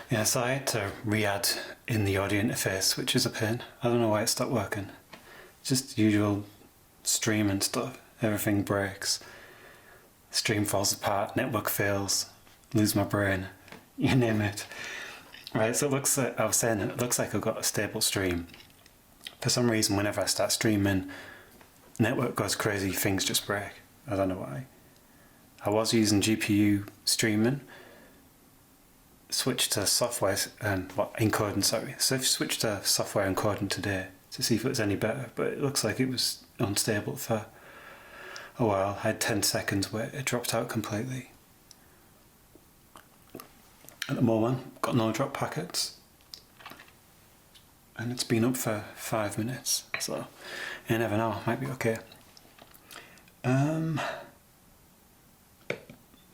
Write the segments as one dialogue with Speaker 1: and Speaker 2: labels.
Speaker 1: Yeah, so I had to re-add in the audio interface, which is a pain. I don't know why it stopped working. Just the usual stream and stuff. Everything breaks. Stream falls apart, network fails, lose my brain, you name it. Right, so it looks like, I was saying, it looks like I've got a stable stream. For some reason, whenever I start streaming, network goes crazy, things just break. I don't know why. I was using GPU streaming, switched to software, encoding, sorry. So I've switched to software encoding today to see if it was any better, but it looks like it was unstable for a while. I had 10 seconds where it dropped out completely. At the moment, got no drop packets. And it's been up for 5 minutes, so you never know, it might be okay.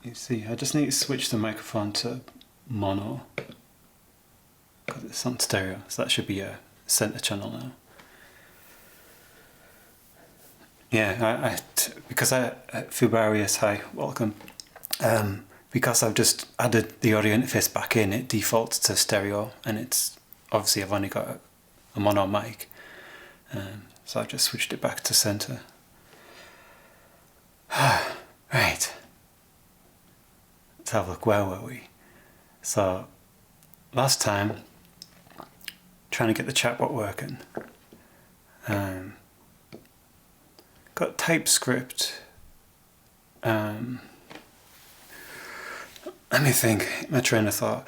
Speaker 1: You see, I just need to switch the microphone to mono because it's on stereo, so that should be a center channel now. Yeah, because Fubarius, hi, welcome. Because I've just added the audio interface back in, it defaults to stereo, and it's obviously I've only got a mono mic, so I've just switched it back to center. Right. Let's have a look, where were we? So, last time, trying to get the chatbot working. Got TypeScript. Let me think, my train of thought.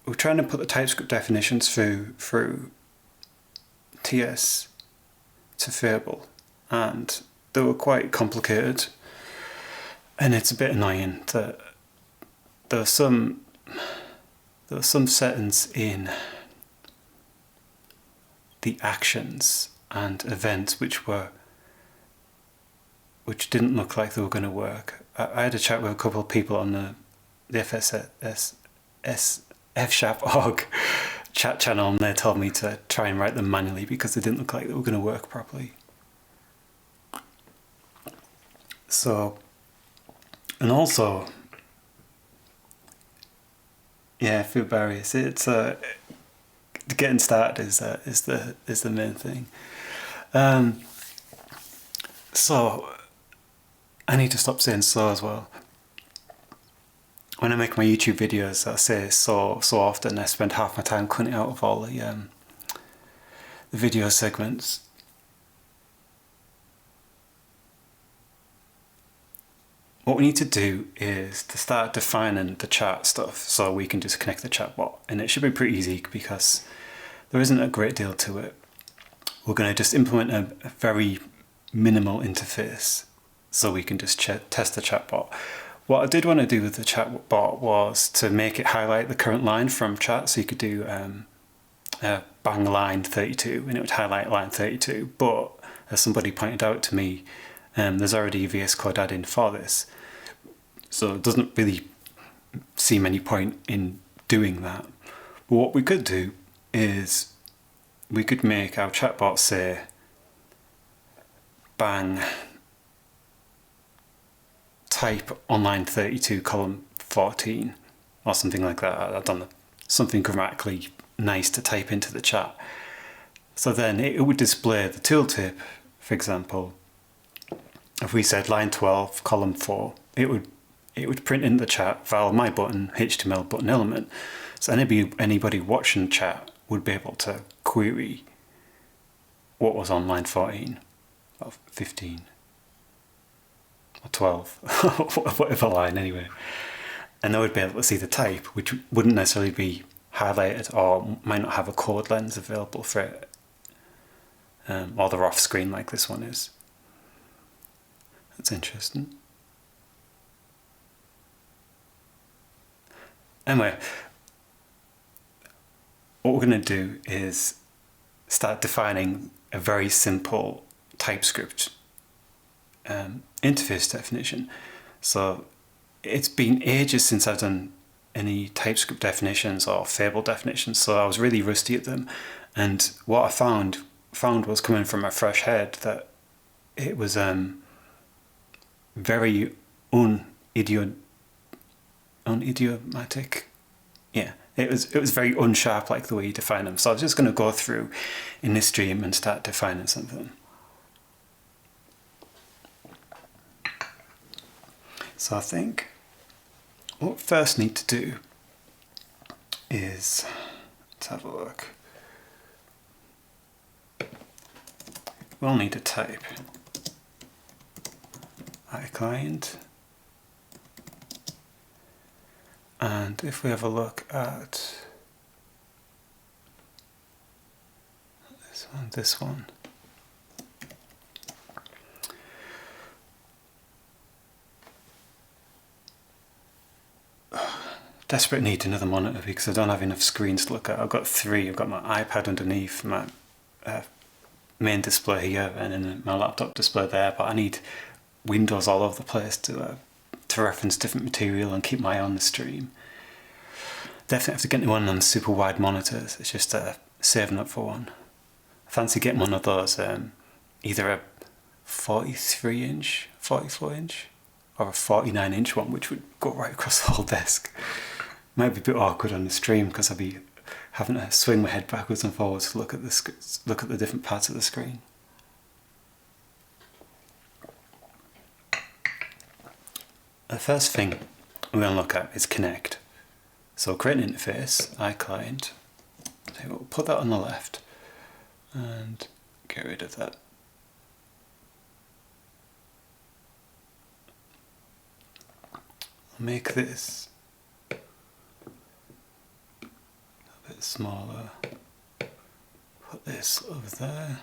Speaker 1: We're trying to put the TypeScript definitions through TS to Fable, and they were quite complicated. And it's a bit annoying that there were some settings in the actions and events which didn't look like they were going to work. I had a chat with a couple of people on the F#org chat channel, and they told me to try and write them manually because they didn't look like they were going to work properly. So, and also, yeah, Fubarius, it's getting started is the main thing. So I need to stop saying so as well. When I make my YouTube videos, I say so often. I spend half my time cutting it out of all the video segments. What we need to do is to start defining the chat stuff so we can just connect the chatbot, and it should be pretty easy because there isn't a great deal to it. We're going to just implement a very minimal interface so we can just test the chatbot. What I did want to do with the chatbot was to make it highlight the current line from chat, so you could do bang line 32 and it would highlight line 32, but as somebody pointed out to me, there's already a vscode add-in for this, so it doesn't really seem any point in doing that. But what we could do is we could make our chatbot say bang type on line 32 column 14 or something like that. I've done something grammatically nice to type into the chat. So then it would display the tooltip, for example. If we said line 12 column 4, it would print in the chat val my button HTML button element. So anybody watching chat would be able to query what was on line 14 or 15 or 12, whatever line anyway. And they would be able to see the type, which wouldn't necessarily be highlighted or might not have a code lens available for it, or they're off screen like this one is. That's interesting. Anyway, what we're going to do is start defining a very simple TypeScript interface definition. So it's been ages since I've done any TypeScript definitions or Fable definitions, so I was really rusty at them. And what I found was, coming from a fresh head, that it was very unidiomatic. Yeah, It was very unsharp, like the way you define them. So I was just going to go through in this stream and start defining something. So I think what we first need to do is, let's have a look. We'll need to type iClient. And if we have a look at this one, desperate need another monitor because I don't have enough screens to look at. I've got three. I've got my iPad underneath, my main display here, and then my laptop display there. But I need windows all over the place to reference different material and keep my eye on the stream. Definitely have to get into one of them super wide monitors. It's just saving up for one. I fancy getting one of those, either a 43-inch, 44-inch, or a 49-inch one, which would go right across the whole desk. Might be a bit awkward on the stream because I'd be having to swing my head backwards and forwards to look at the different parts of the screen. The first thing we're going to look at is connect. So create an interface, iClient. So we'll put that on the left and get rid of that. I'll make this a bit smaller. Put this over there.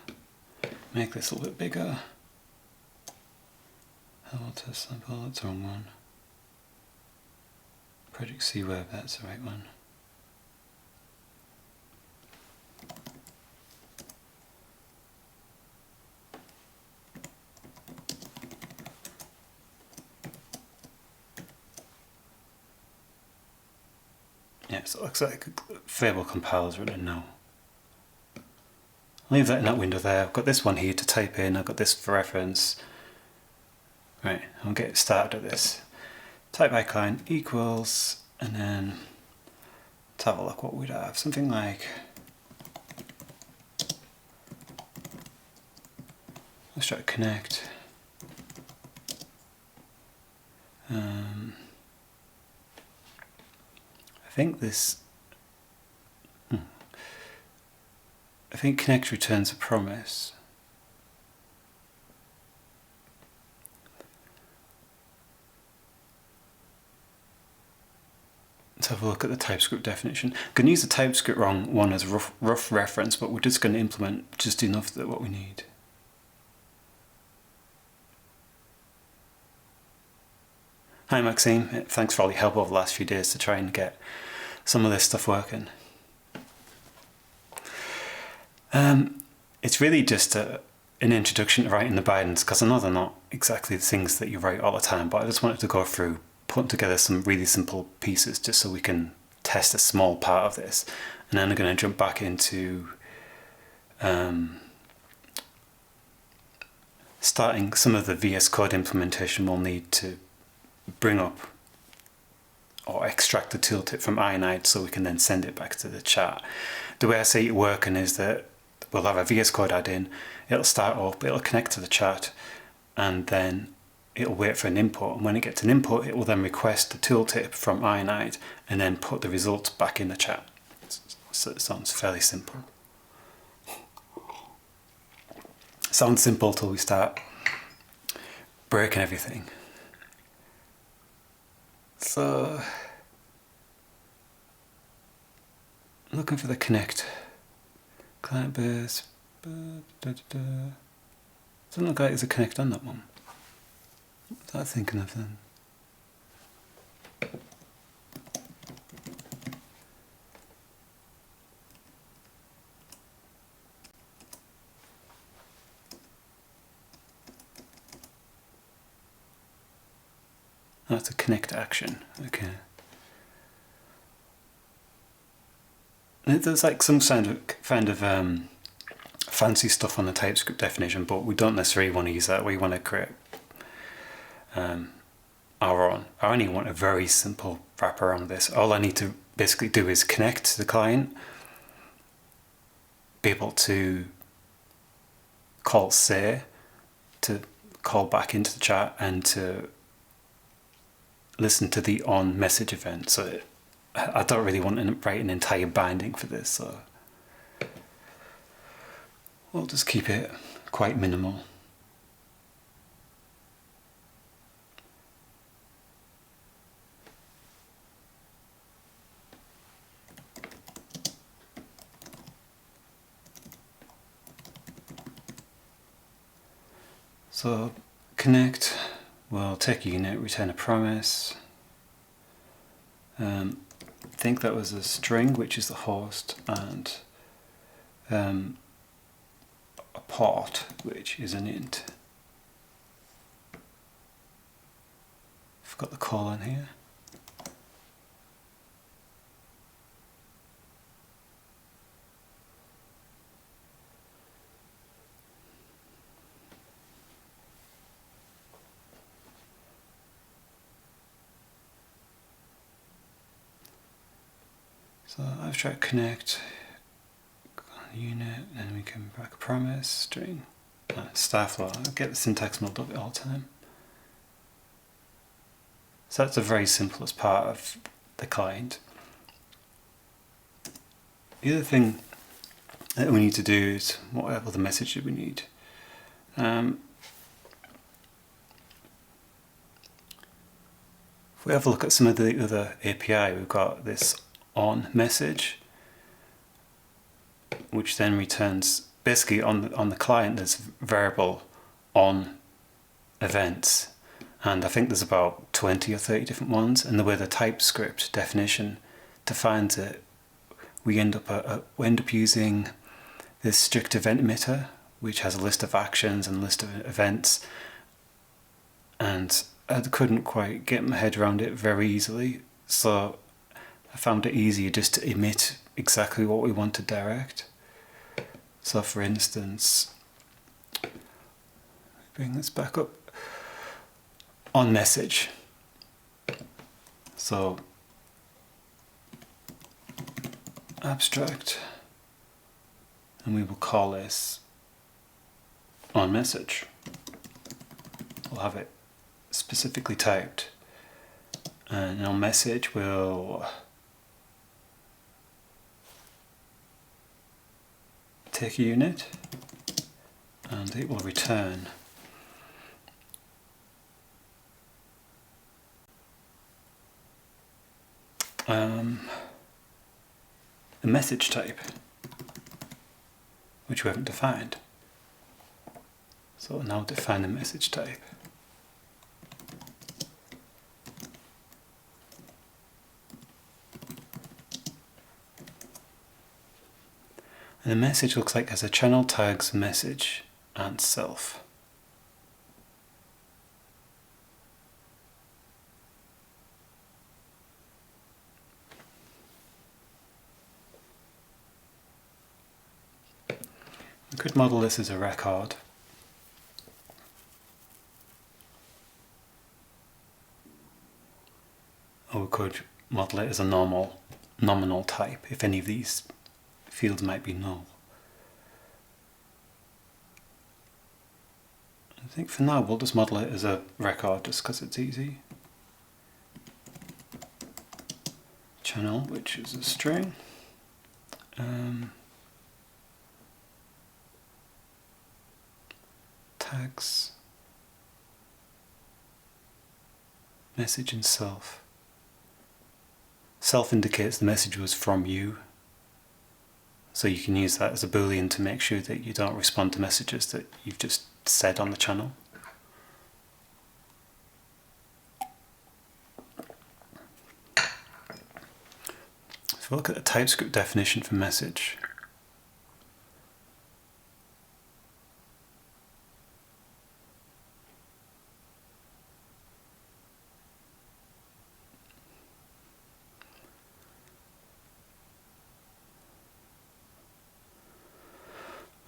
Speaker 1: Make this a little bit bigger. Hello test sample, that's the wrong one. Project C Web, that's the right one. Yeah, so it looks like Fable compiler's written now. Leave that in that window there. I've got this one here to type in, I've got this for reference. Right, I'll get started at this. Type iClient equals, and then let's have a look what we'd have. Something like, let's try to connect. I think this, I think connect returns a promise. Let's have a look at the TypeScript definition. I'm going to use the TypeScript wrong one as a rough reference, but we're just going to implement just enough of what we need. Hi Maxime, thanks for all your help over the last few days to try and get some of this stuff working. It's really just an introduction to writing the bindings, because I know they're not exactly the things that you write all the time, but I just wanted to go through putting together some really simple pieces just so we can test a small part of this, and then I'm going to jump back into starting some of the VS Code implementation we'll need to bring up or extract the tooltip from Ionide so we can then send it back to the chat. The way I see it working is that we'll have a VS Code add-in, it'll start up, it'll connect to the chat, and then it'll wait for an input, and when it gets an input it will then request the tooltip from Ionide and then put the results back in the chat. So it sounds fairly simple. Sounds simple till we start breaking everything. So looking for the connect client base. Doesn't look like there's a connect on that one. What's that thinking of then? Oh, it's a connect action. Okay. There's like some kind of fancy stuff on the TypeScript definition, but we don't necessarily want to use that. We want to create our own. I only want a very simple wrapper around this. All I need to basically do is connect to the client, be able to call say, to call back into the chat, and to listen to the on message event. So I don't really want to write an entire binding for this, so we'll just keep it quite minimal. So connect will take a unit, return a promise. I think that was a string, which is the host, and a port, which is an int. I've got the colon here. So I've tried connect unit, and we can back a promise string. Staff law. I'll get the syntax muddled up all the time. So that's the very simplest part of the client. The other thing that we need to do is whatever the message that we need. If we have a look at some of the other API, we've got this on message, which then returns basically on the client. There's variable on events, and I think there's about 20 or 30 different ones. And the way the TypeScript definition defines it, we end up using this strict event emitter, which has a list of actions and a list of events, and I couldn't quite get my head around it very easily, so I found it easier just to emit exactly what we want to direct. So for instance, bring this back up, on message. So abstract, and we will call this on message. We'll have it specifically typed, and on message we'll take a unit, and it will return a message type, which we haven't defined. So we'll now define the message type. And the message looks like it has a channel tags message and self. We could model this as a record. Or we could model it as a nominal type, if any of these fields might be null. I think for now we'll just model it as a record just because it's easy. Channel, which is a string. Tags, message, and self. Self indicates the message was from you, so you can use that as a boolean to make sure that you don't respond to messages that you've just said on the channel. So look at the TypeScript definition for message.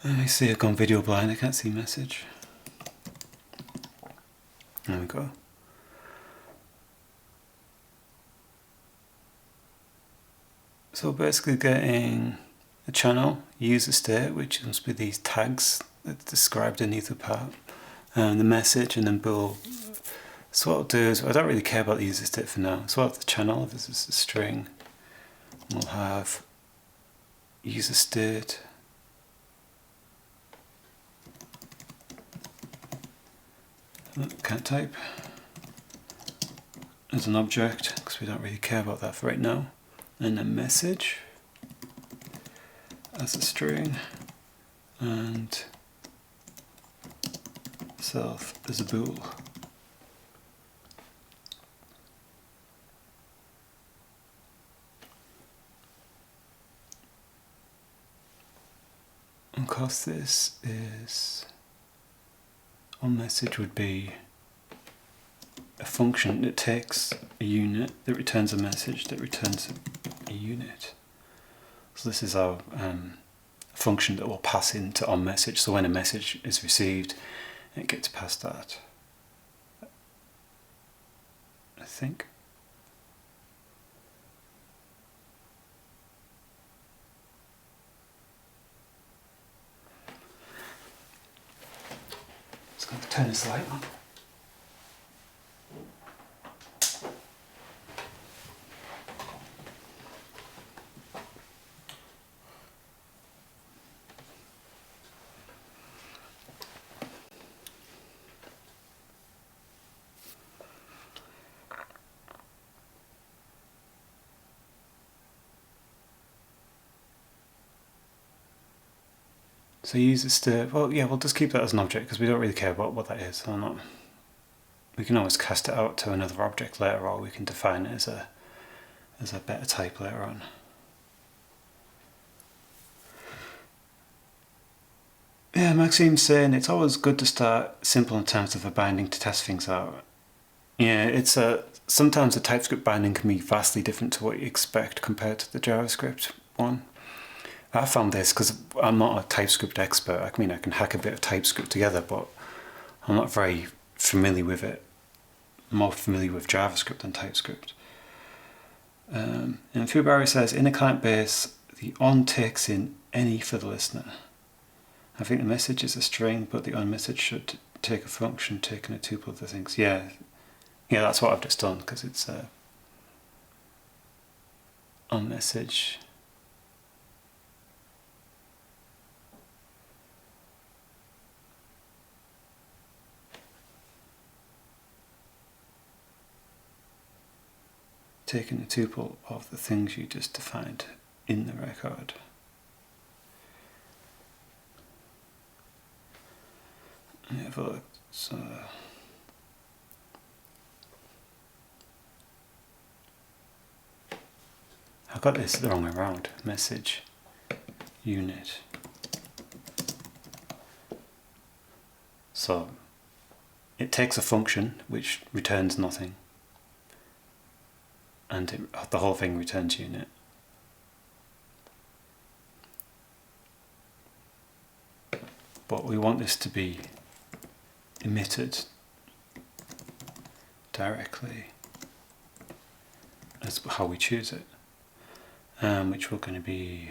Speaker 1: Let me see, I've gone video blind, I can't see message. There we go. So basically getting a channel, user state, which must be these tags that's described in either part, and the message, and then bool. So what I'll do is, I don't really care about the user state for now, so I'll have the channel, this is a string, we'll have user state, can't type, as an object, because we don't really care about that for right now, and then message as a string, and self as a bool. And of course this is, on message would be a function that takes a unit, that returns a message, that returns a unit. So this is our function that will pass into on message. So when a message is received, it gets past that, I think. Just going to turn this light on. So user state, well yeah, we'll just keep that as an object because we don't really care about what that is. We can always cast it out to another object later, or we can define it as a better type later on. Yeah, Maxime's saying it's always good to start simple in terms of a binding to test things out. Yeah, it's sometimes the TypeScript binding can be vastly different to what you expect compared to the JavaScript one. I found this because I'm not a TypeScript expert. I mean, I can hack a bit of TypeScript together, but I'm not very familiar with it. I'm more familiar with JavaScript than TypeScript. And Fubari says, in a client base, the on takes in any for the listener. I think the message is a string, but the on message should take a function taking a tuple of the things. Yeah, that's what I've just done, because it's on message. Taking a tuple of the things you just defined in the record. Have a look. So I got this the wrong way around. Message unit. So it takes a function which returns nothing, and the whole thing returns unit. But we want this to be emitted directly as how we choose it, which we're going to be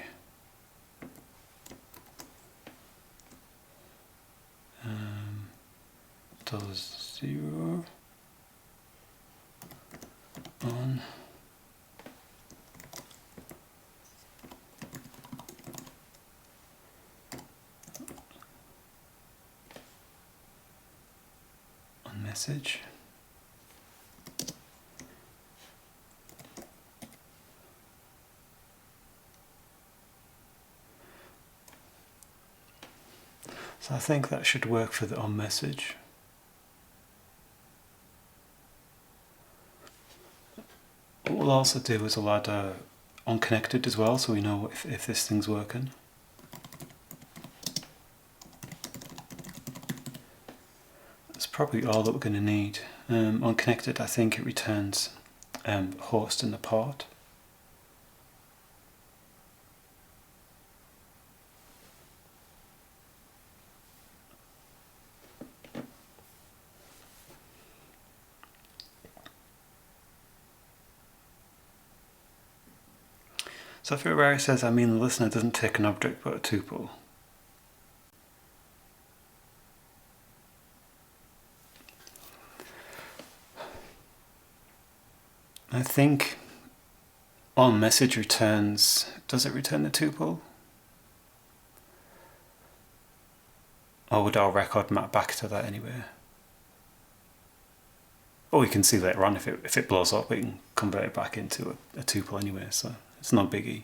Speaker 1: $0 on message. So I think that should work for the on message. What we'll also do is we'll add on connected as well, so we know if this thing's working. That's probably all that we're going to need. On connected, I think it returns host and the port. So if where it says, I mean, the listener doesn't take an object but a tuple. I think on message returns, does it return the tuple? Or would our record map back to that anyway? Or we can see later on if it blows up, we can convert it back into a tuple anyway, so it's no biggie.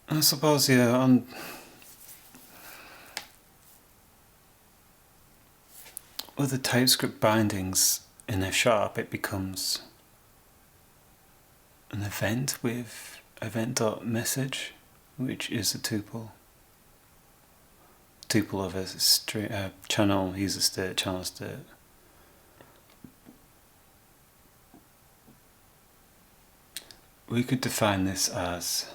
Speaker 1: I suppose, yeah, with the TypeScript bindings in F#, it becomes an event with event.message, which is a tuple. Tuple of a string, channel user state, channel state. We could define this as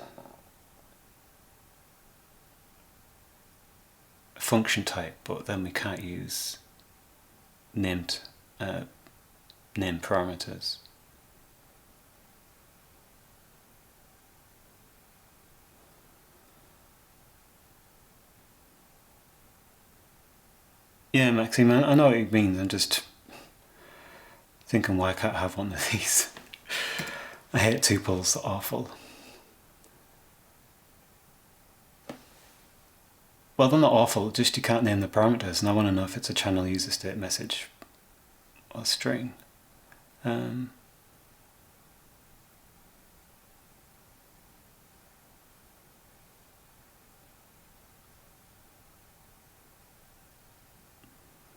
Speaker 1: a function type, but then we can't use named name parameters. Yeah, Maxime, I know what you mean. I'm just thinking why I can't have one of these. I hate tuples, they're awful. Well, they're not awful, just you can't name the parameters, and I want to know if it's a channel user state message or string.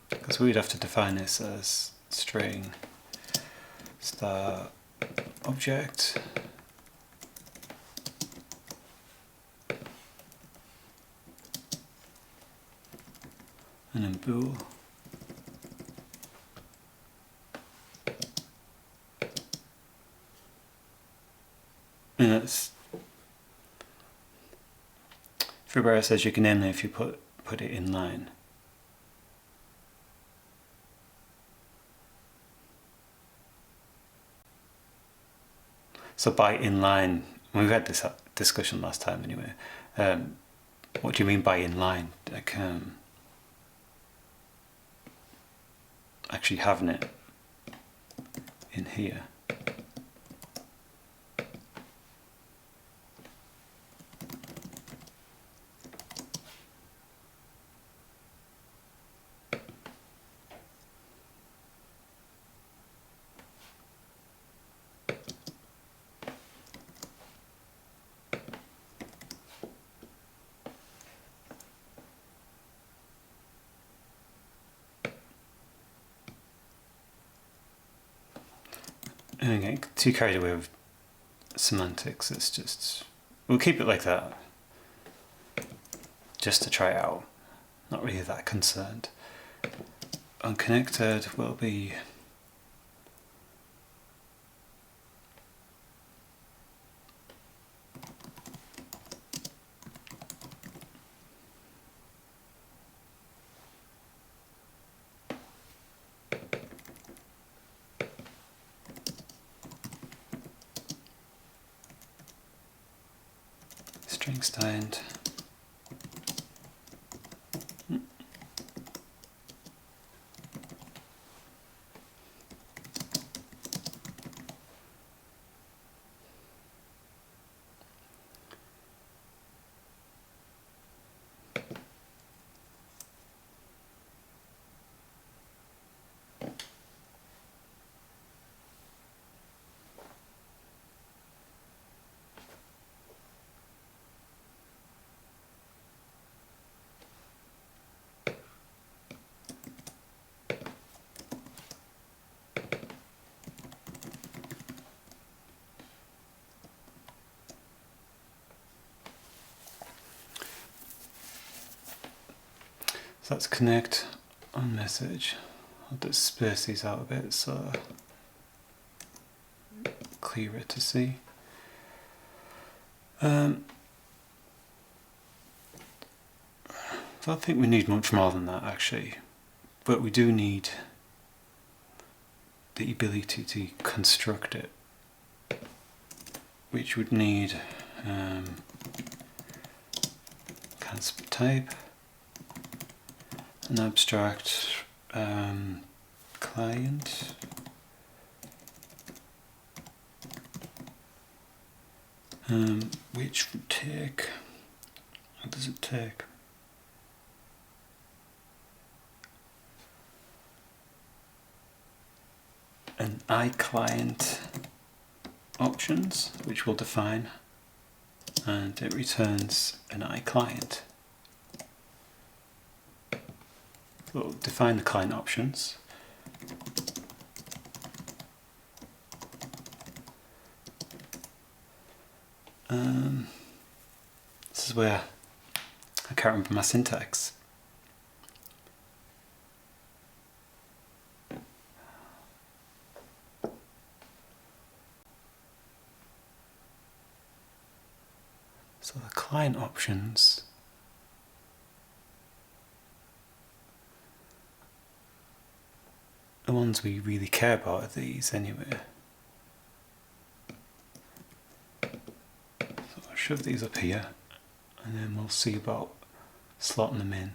Speaker 1: Because we'd have to define this as string star object and then bool. And that's Fibera says you can name it if you put it in line. So by inline, we've had this discussion last time anyway. What do you mean by inline? Like actually having it in here. And get too carried away with semantics. It's just, we'll keep it like that just to try it out. Not really that concerned. Unconnected will be string stand. So let's connect on message. I'll disperse these out a bit so clearer to see. So I think we need much more than that actually, but we do need the ability to construct it, which would need type, an abstract client, which would take, what does it take? An iClient options, which we'll define, and it returns an iClient. So we'll define the client options. This is where I can't remember my syntax. So the client options the ones we really care about are these anyway. So I'll shove these up here and then we'll see about slotting them in.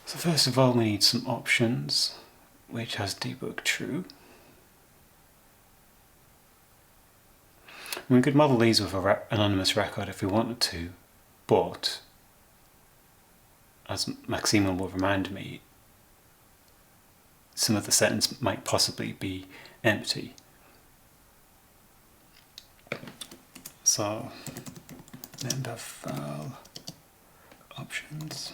Speaker 1: So first of all we need some options, which has debug true. We could model these with an anonymous record if we wanted to, but as Maxima will remind me, some of the settings might possibly be empty. So member file options.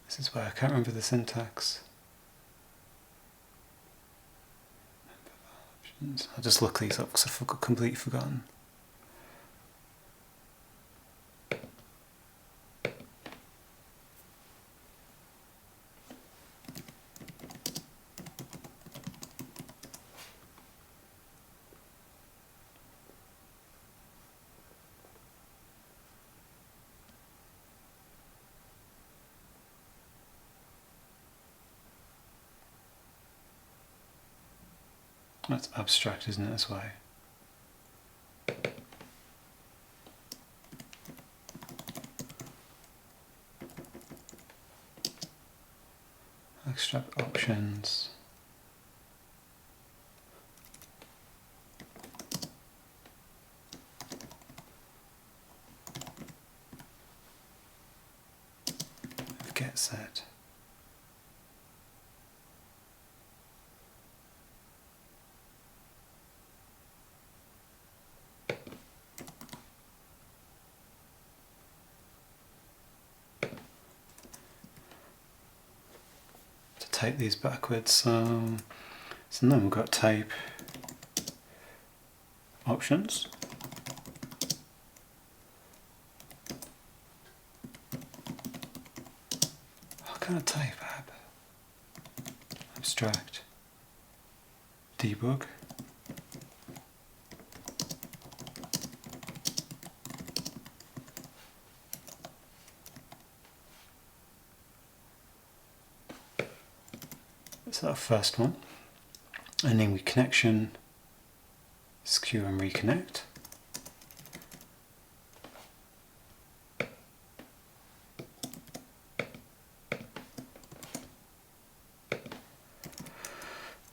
Speaker 1: This is where I can't remember the syntax. I'll just look these up because I've completely forgotten. That's abstract, isn't it, this way? Extract options. Get set. Type these backwards, so then we've got type options. What kind of type? Abstract. debug. That's our first one. And then we connection, skew and reconnect.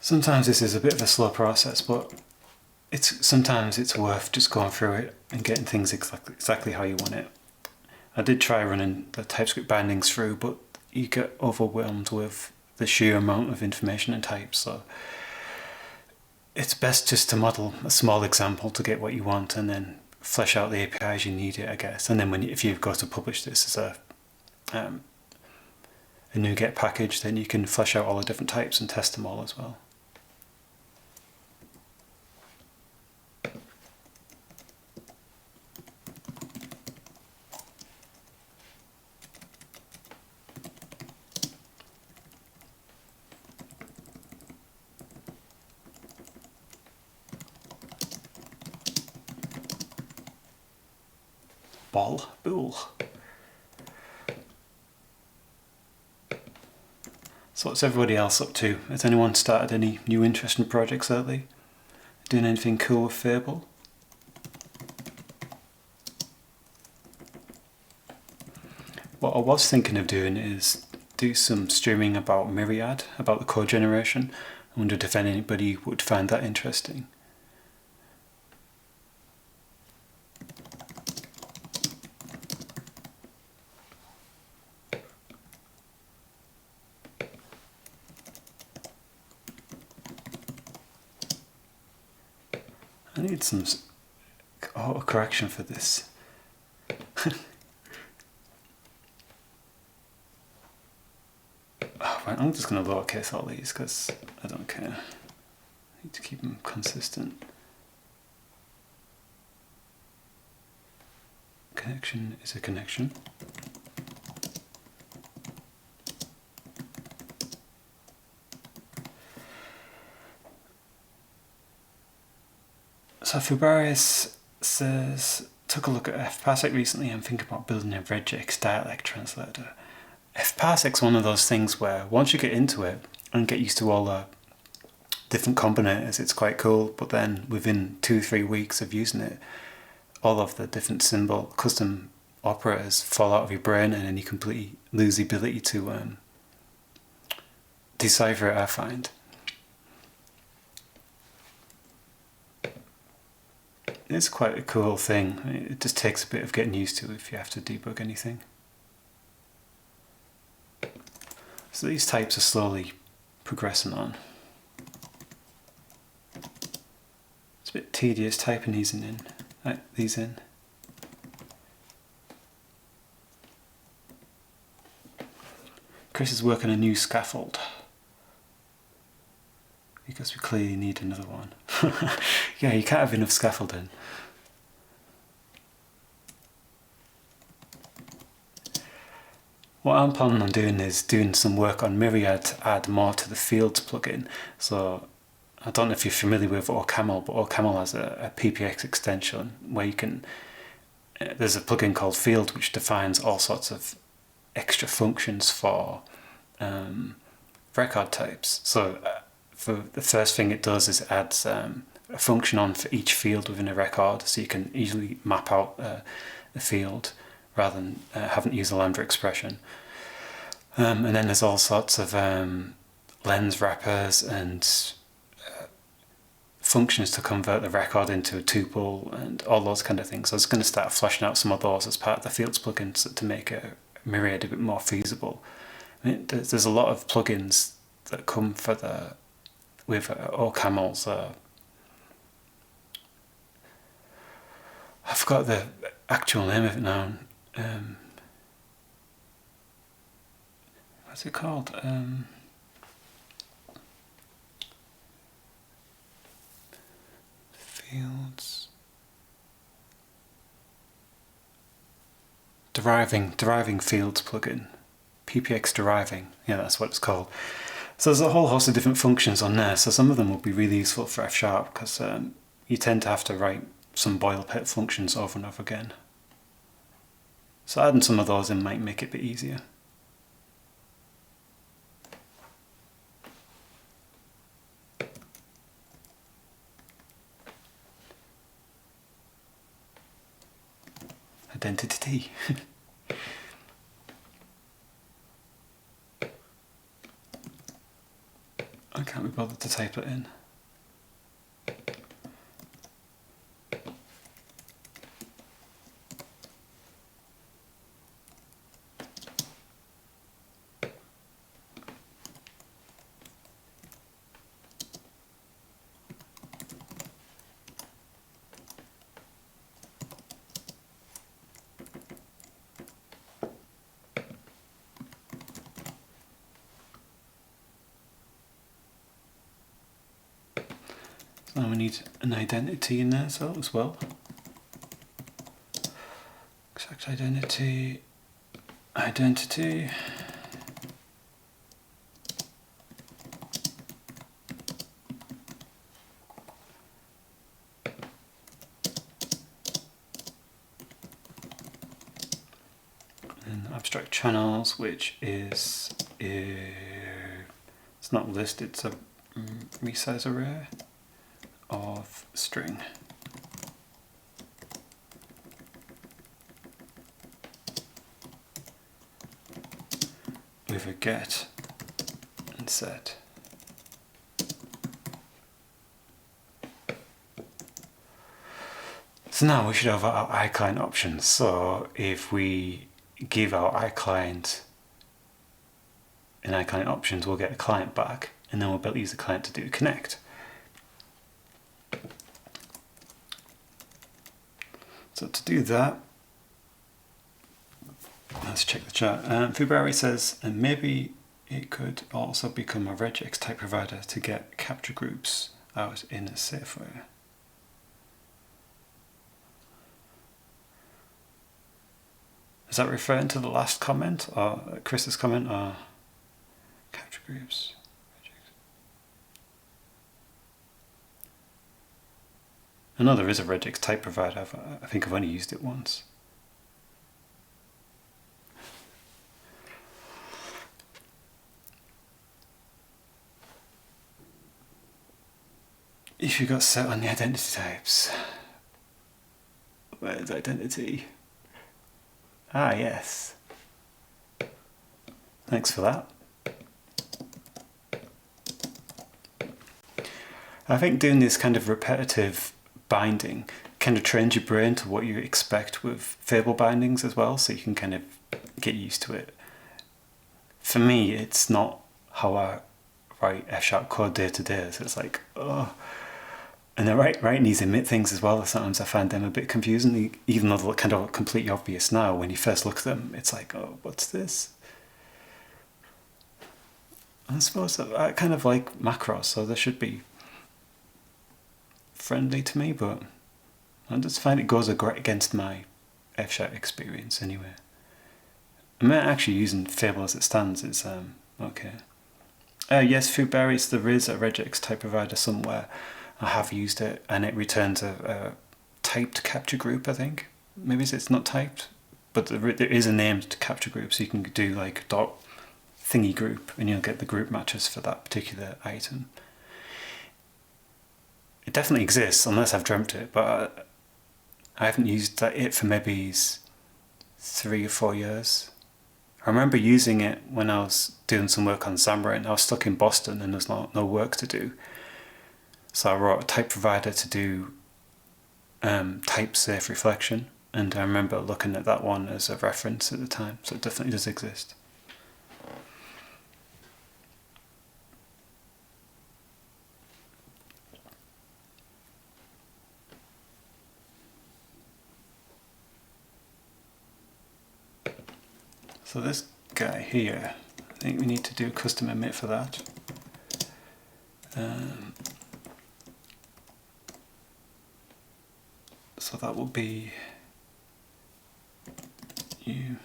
Speaker 1: Sometimes this is a bit of a slow process, but sometimes it's worth just going through it and getting things exactly how you want it. I did try running the TypeScript bindings through, but you get overwhelmed with the sheer amount of information and types, so it's best just to model a small example to get what you want and then flesh out the APIs you need it, I guess. And then if you've got to publish this as a NuGet package, then you can flesh out all the different types and test them all as well. Bool. So what's everybody else up to? Has anyone started any new interesting projects lately? Doing anything cool with Fable? What I was thinking of doing is do some streaming about Myriad, about the code generation. I wondered if anybody would find that interesting. I need some auto correction for this. Oh, right, I'm just going to lowercase all these because I don't care. I need to keep them consistent. Connection is a connection. So Fubaris says, took a look at fparsec recently and think about building a regex dialect translator. fparsec's one of those things where once you get into it and get used to all the different combinators, it's quite cool, but then within 2-3 weeks of using it, all of the different custom operators fall out of your brain and then you completely lose the ability to decipher it, I find. It's quite a cool thing. It just takes a bit of getting used to if you have to debug anything. So these types are slowly progressing on. It's a bit tedious typing these in. Chris is working on a new scaffold. Because we clearly need another one. Yeah, you can't have enough scaffolding. What I'm planning on doing is doing some work on Myriad to add more to the Fields plugin. So I don't know if you're familiar with OCaml, but OCaml has a PPX extension where you can. There's a plugin called Field which defines all sorts of extra functions for record types. So for the first thing it does is it adds a function on for each field within a record, so you can easily map out the field rather than having to use a lambda expression. And then there's all sorts of lens wrappers and functions to convert the record into a tuple and all those kind of things. So I was going to start fleshing out some of those as part of the Fields plugin to make Myriad a bit more feasible. I mean, there's a lot of plugins that come with OCaml's. I forgot the actual name of it now. What's it called? Fields. Deriving Fields plugin. PPX deriving. Yeah, that's what it's called. So there's a whole host of different functions on there. So some of them will be really useful for F# because you tend to have to write some boilerplate functions over and over again. So adding some of those in might make it a bit easier. Identity. I can't be bothered to type it in. Now we need an identity in there as well. Exact identity. Identity. And abstract channels, which is it's not listed, it's a resize array of string. With a get and set. So now we should have our iClient options. So if we give our iClient in iClient options, we'll get a client back, and then we'll be able to use the client to do connect. So to do that, let's check the chat. February says, and maybe it could also become a regex type provider to get capture groups out in a safe way. Is that referring to the last comment, or Chris's comment, or capture groups? I know there is a regex type provider, I think I've only used it once. If you got set on the identity types, where's identity? Ah, yes. Thanks for that. I think doing this kind of repetitive binding kind of trains your brain to what you expect with Fable bindings as well, so you can kind of get used to it. For me, it's not how I write F# code day to day, so it's like, oh. And the writing these emit things as well, sometimes I find them a bit confusing, even though they look kind of completely obvious now. When you first look at them, it's like, oh, what's this? I suppose I kind of like macros, so they should be friendly to me, but I just find it goes against my F# experience anyway. I mean, actually using Fable as it stands is okay. Yes, Foodberries, there is a regex type provider somewhere. I have used it, and it returns a typed capture group, I think. Maybe it's not typed, but there is a named capture group, so you can do like dot thingy group, and you'll get the group matches for that particular item. It definitely exists, unless I've dreamt it, but I haven't used it for maybe 3 or 4 years. I remember using it when I was doing some work on Xamarin. I was stuck in Boston and there's no work to do. So I wrote a type provider to do type safe reflection, and I remember looking at that one as a reference at the time, so it definitely does exist. So this guy here, I think we need to do custom emit for that. So that will be you.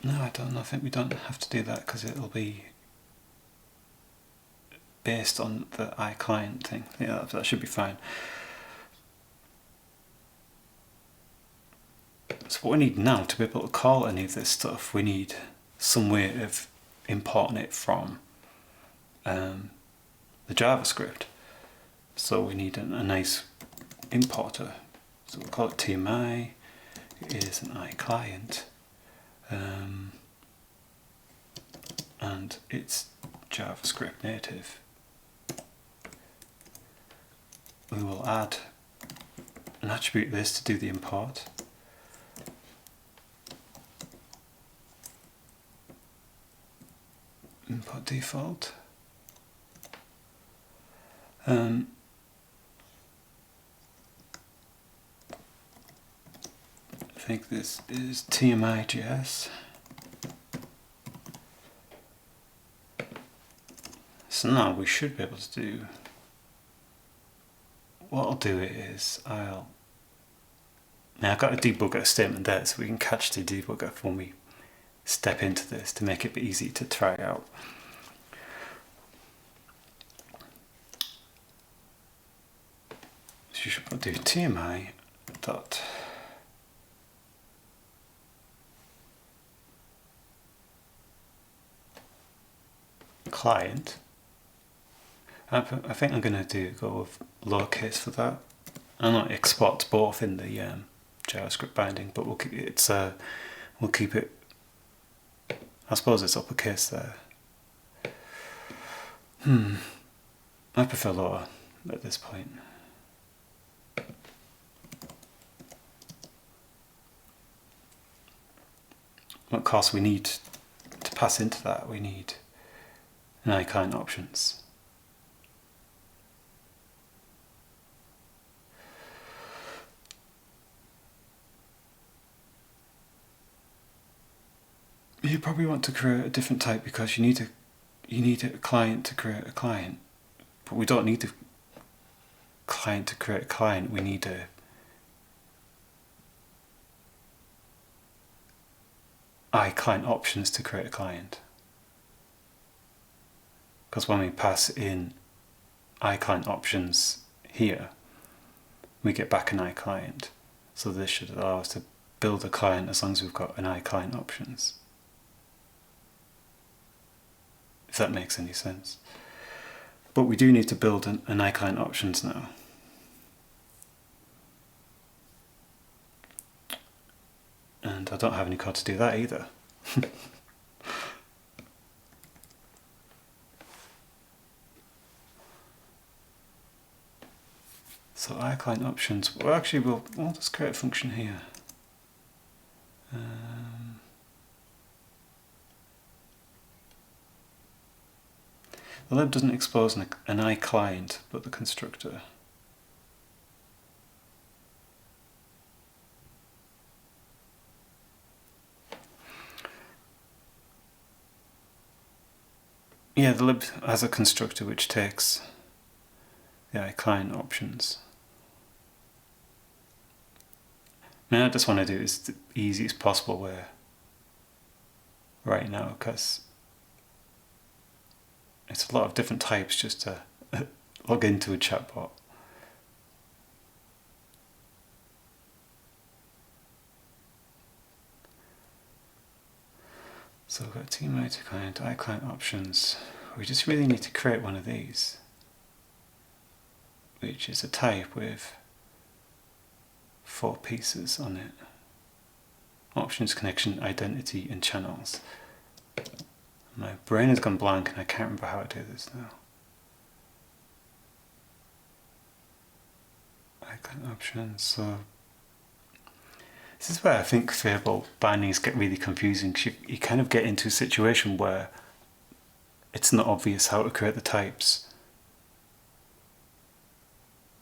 Speaker 1: No, I don't know. I think we don't have to do that because it'll be based on the iClient thing. Yeah, that should be fine. So what we need now to be able to call any of this stuff, we need some way of importing it from the JavaScript. So we need a nice importer. So we'll call it TMI. It is an iClient. And it's JavaScript native. We will add an attribute this to do the import. Import default. I think this is TMI.js. So now we should be able to do, what I'll do is now I've got a debugger statement there so we can catch the debugger when we step into this to make it easy to try out. So you should do TMI dot client. I think I'm going to go with lowercase for that. I know it exports both in the JavaScript binding, but we'll keep it. I suppose it's uppercase there. I prefer lower at this point. Of course, we need to pass into that. We need an iClient options. You probably want to create a different type because you need a client to create a client, but we don't need a client to create a client. We need a iClient options to create a client. Because when we pass in iClient options here, we get back an iClient. So this should allow us to build a client as long as we've got an iClient options. If that makes any sense. But we do need to build an iClient options now. And I don't have any code to do that either. So iClient options, well actually we'll just create a function here. The lib doesn't expose an iClient, but the constructor. Yeah, the lib has a constructor which takes the iClient options. I just want to do this the easiest possible way right now, because it's a lot of different types just to log into a chatbot. So we've got TMI client, iClient options. We just really need to create one of these, which is a type with 4 pieces on it. Options, connection, identity, and channels. My brain has gone blank and I can't remember how to do this now. Icon options, so this is where I think Fable bindings get really confusing. You kind of get into a situation where it's not obvious how to create the types.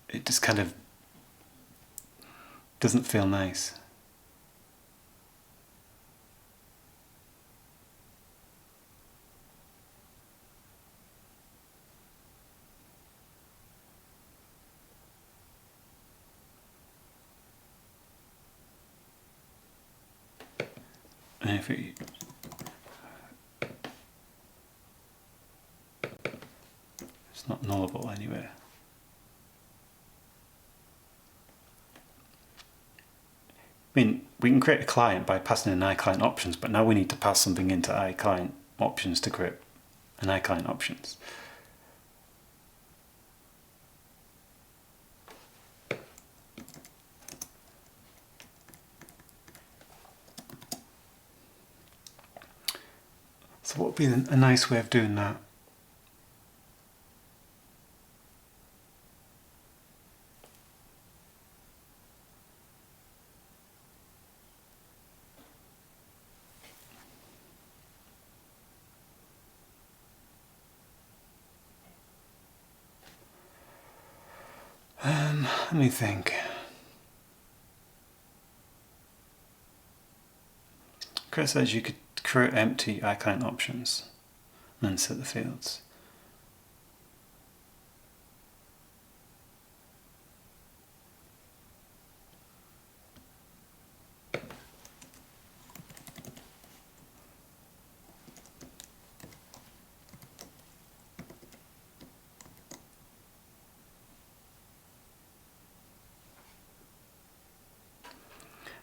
Speaker 1: It just kind of doesn't feel nice. And if it's not nullable anyway. I mean, we can create a client by passing in iClient options, but now we need to pass something into iClient options to create an iClient options. So what would be a nice way of doing that? Let me think. Chris says you could create empty iClient options and then set the fields.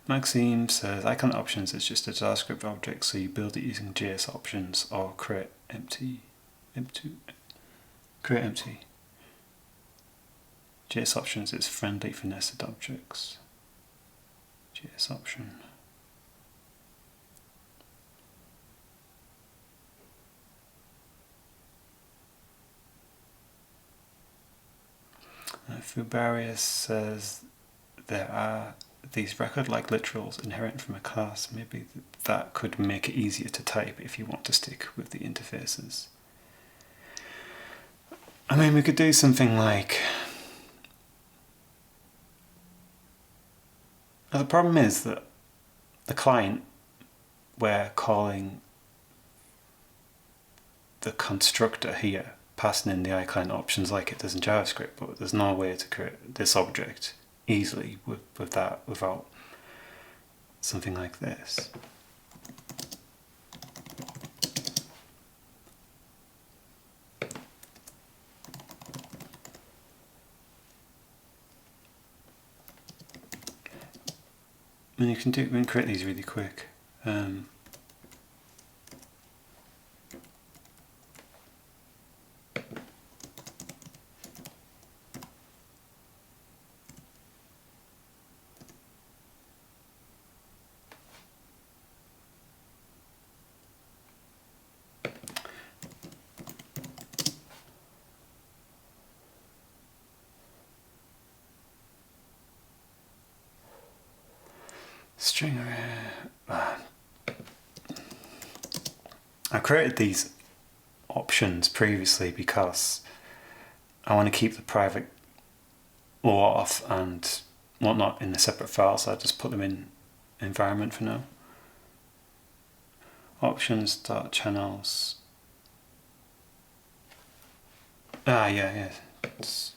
Speaker 1: Maxime says iClient options is just a JavaScript object, so you build it using JS options or create empty. JS options is friendly for nested objects. JS option. Fubarius says there are these record-like literals inherent from a class. Maybe that could make it easier to type if you want to stick with the interfaces. I mean, we could do something like... Now, the problem is that the client, we're calling the constructor here, passing in the iClient options like it does in JavaScript, but there's no way to create this object easily with that without something like this. I mean, we can create these really quick. String array. I created these options previously because I want to keep the private OAuth and whatnot in a separate file, so I just put them in environment for now. Options.channels. Yeah. What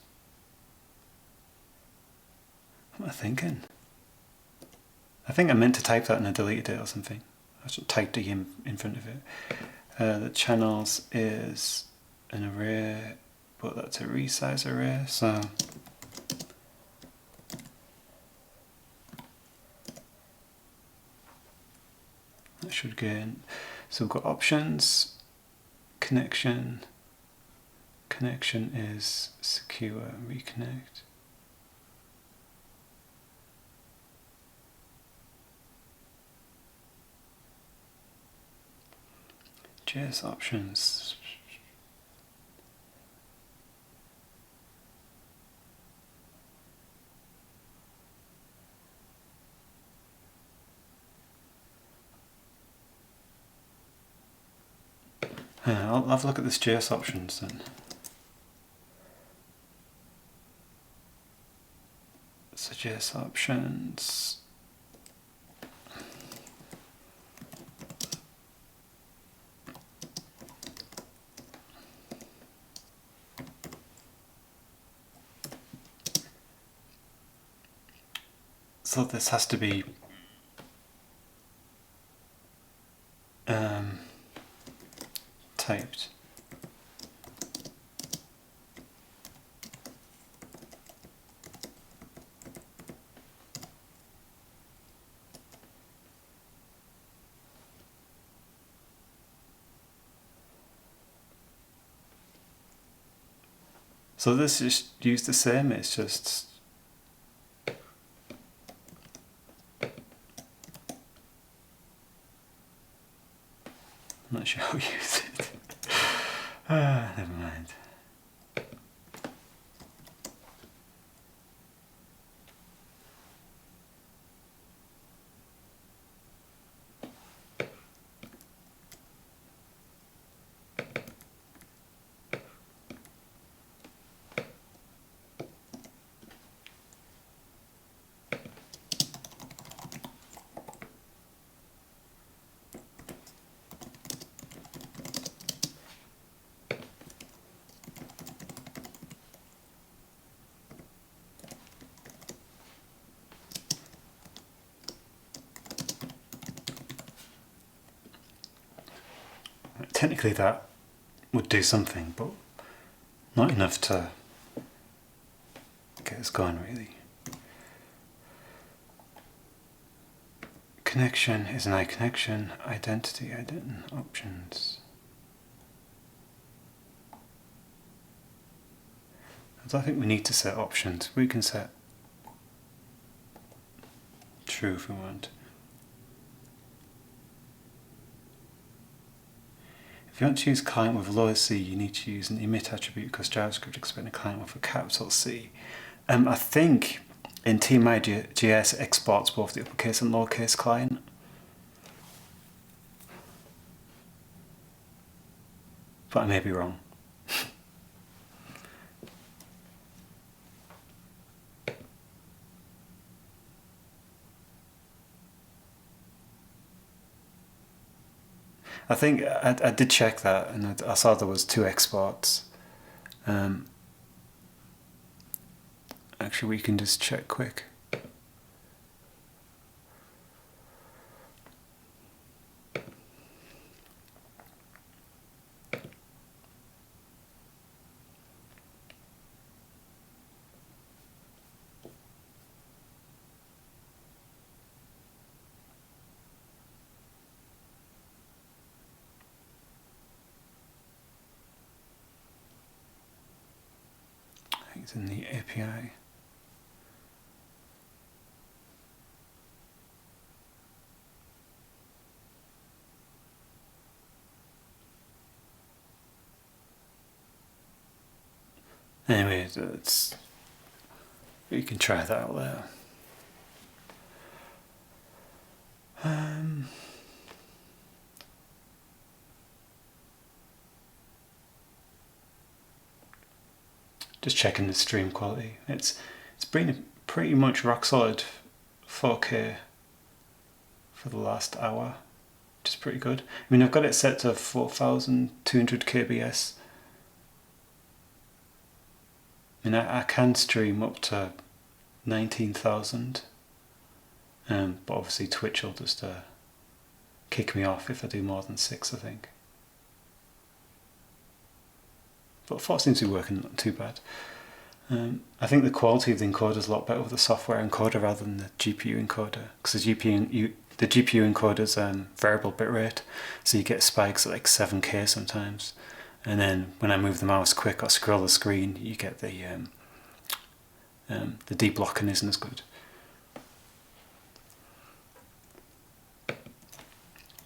Speaker 1: am I thinking? I think I meant to type that and I deleted it or something. I just typed E in front of it. The channels is an array, but that's a resize array, so that should get in. So we've got options, connection is secure, reconnect. JS options. I'll have a look at this JS options then. So JS options. So this has to be typed. So this is used the same, it's just I'm not sure how to use it. Never mind. Technically that would do something, but not enough to get us going really. Connection is an iConnection, identity, options. I don't think we need to set options. We can set true if we want. If you want to use client with a lower C, you need to use an emit attribute because JavaScript expects a client with a capital C. I think in TMI.js exports both the uppercase and lowercase client. But I may be wrong. I think I did check that, and I saw there was 2 exports. Actually, we can just check quick. I think it's in the API. Anyway, you can try that out later. Just checking the stream quality. It's been pretty much rock solid 4K for the last hour, which is pretty good. I mean, I've got it set to 4,200 kbs. I mean, I can stream up to 19,000, but obviously Twitch will just kick me off if I do more than 6, I think. But 4 seems to be working not too bad. I think the quality of the encoder is a lot better with the software encoder rather than the GPU encoder, because the GPU encoder is variable bitrate, so you get spikes at like 7K sometimes. And then when I move the mouse quick or scroll the screen, you get the deblocking isn't as good.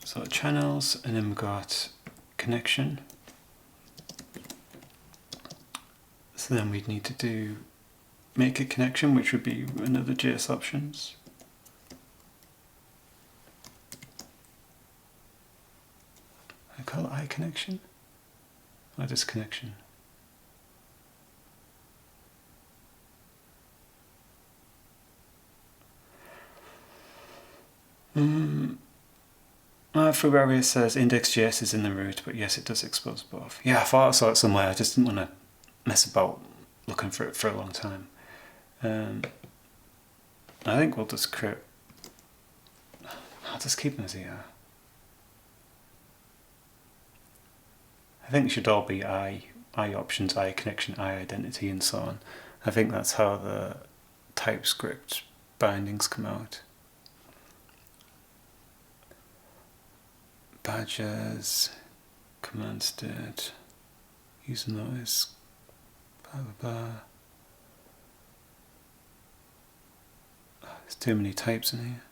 Speaker 1: So channels, and then we've got connection. So then we'd need to make a connection, which would be another JS options. I call it iConnection. Or just connection. Ferrari says index.js is in the root, but yes, it does expose both. Yeah, I thought I saw it somewhere. I just didn't want to mess about looking for it for a long time. I think we'll just create. I'll just keep them as they are. I think it should all be I options, I connection, I identity, and so on. I think that's how the TypeScript bindings come out. Badges, command state, user notice, blah blah blah. There's too many types in here.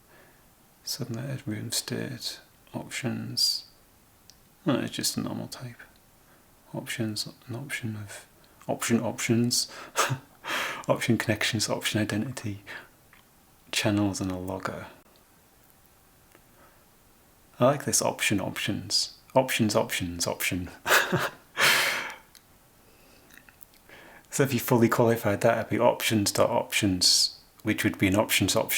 Speaker 1: Submitted, room state, options. No, it's just a normal type. Options, an option of options, option connections, option identity, channels, and a logger. I like this option. So if you fully qualified that, it'd be options.options, which would be an option. So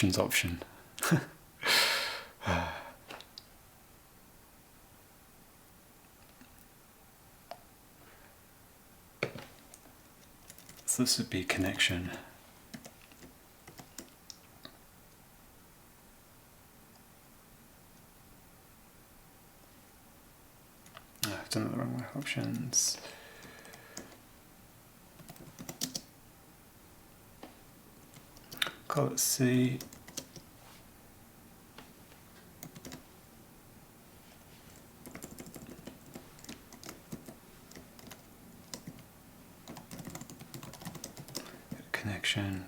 Speaker 1: this would be connection. I've done it the wrong way. Options. Call it C. Connection.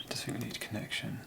Speaker 1: Does think we need connection?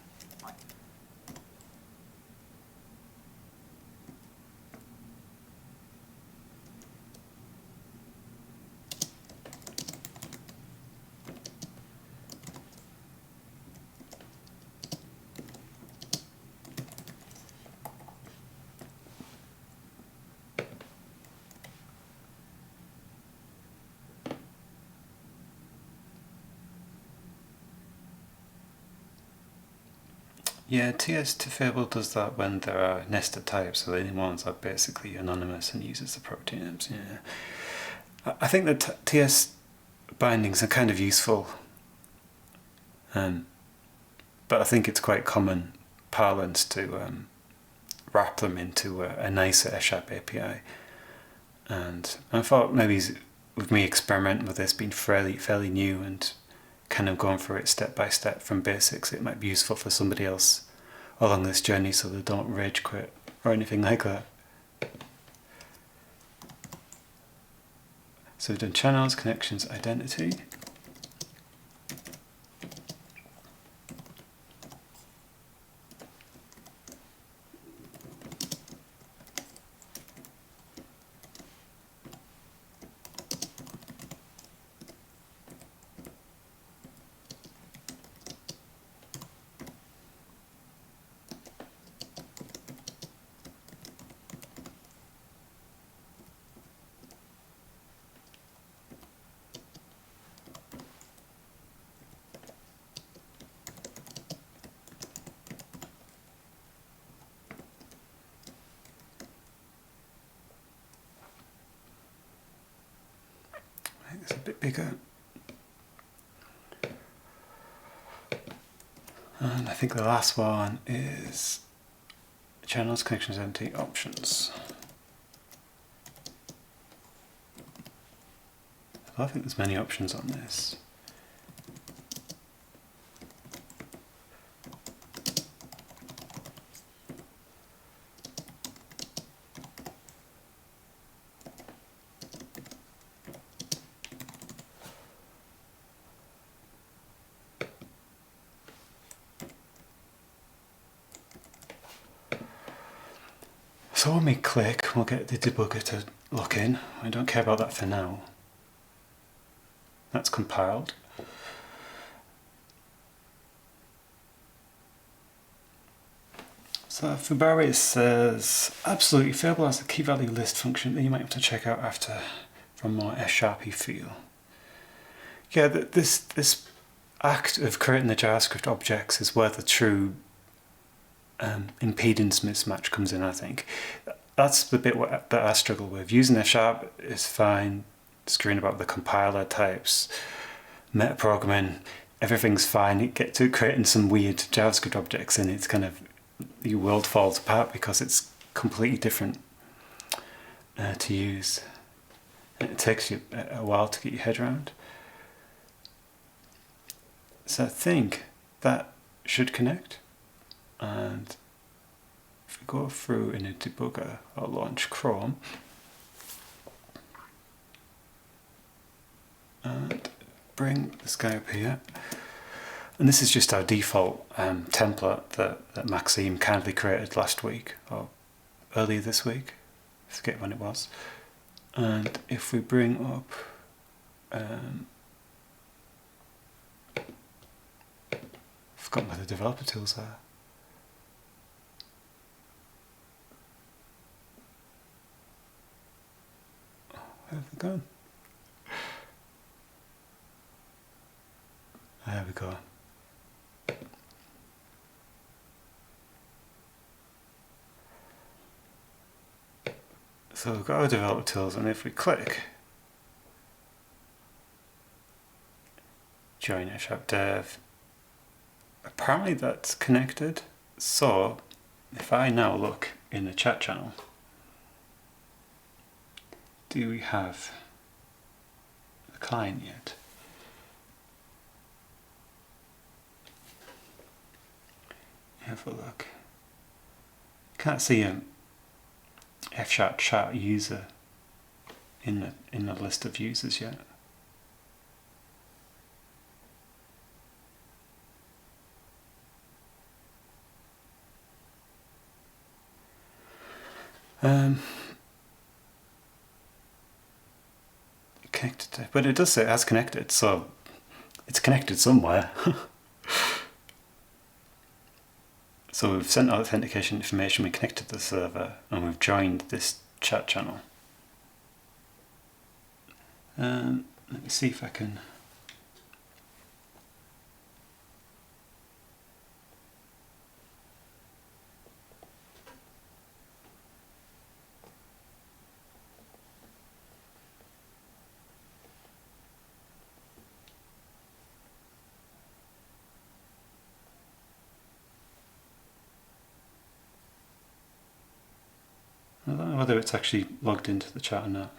Speaker 1: Yeah, TS to Fable does that when there are nested types, so the only ones are basically anonymous and uses the property names. Yeah, I think that TS bindings are kind of useful, but I think it's quite common parlance to wrap them into a nicer F# API. And I thought maybe with me experimenting with this being fairly new and kind of going through it step by step from basics, it might be useful for somebody else along this journey so they don't rage quit or anything like that. So we've done channels, connections, identity. It's a bit bigger. And I think the last one is channels, connections, identity, options. I think there's many options on this. So when we click, we'll get the debugger to lock in. I don't care about that for now. That's compiled. So Fubari says, absolutely, Fable has a key value list function that you might have to check out after for a more F-sharpy feel. Yeah, this act of creating the JavaScript objects is where the true impedance mismatch comes in, I think. That's the bit that I struggle with. Using F# is fine, screwing about the compiler types, metaprogramming, everything's fine. You get to creating some weird JavaScript objects and it's kind of, your world falls apart because it's completely different to use. It takes you a while to get your head around. So I think that should connect. And if we go through in a debugger, I'll launch Chrome. And bring this guy up here. And this is just our default template that Maxime kindly created last week, or earlier this week. I forget when it was. And if we bring up forgotten where the developer tools are. Oh, where have they gone? There we go. So we've got our developer tools, and if we click join F dev, apparently that's connected. So if I now look in the chat channel, do we have the client yet? Have a look. Can't see a F# chat user in the list of users yet. Connected, but it does say it has connected, so it's connected somewhere. So we've sent out authentication information, we connected the server, and we've joined this chat channel. Let me see if I can... I don't know whether it's actually logged into the chat or not.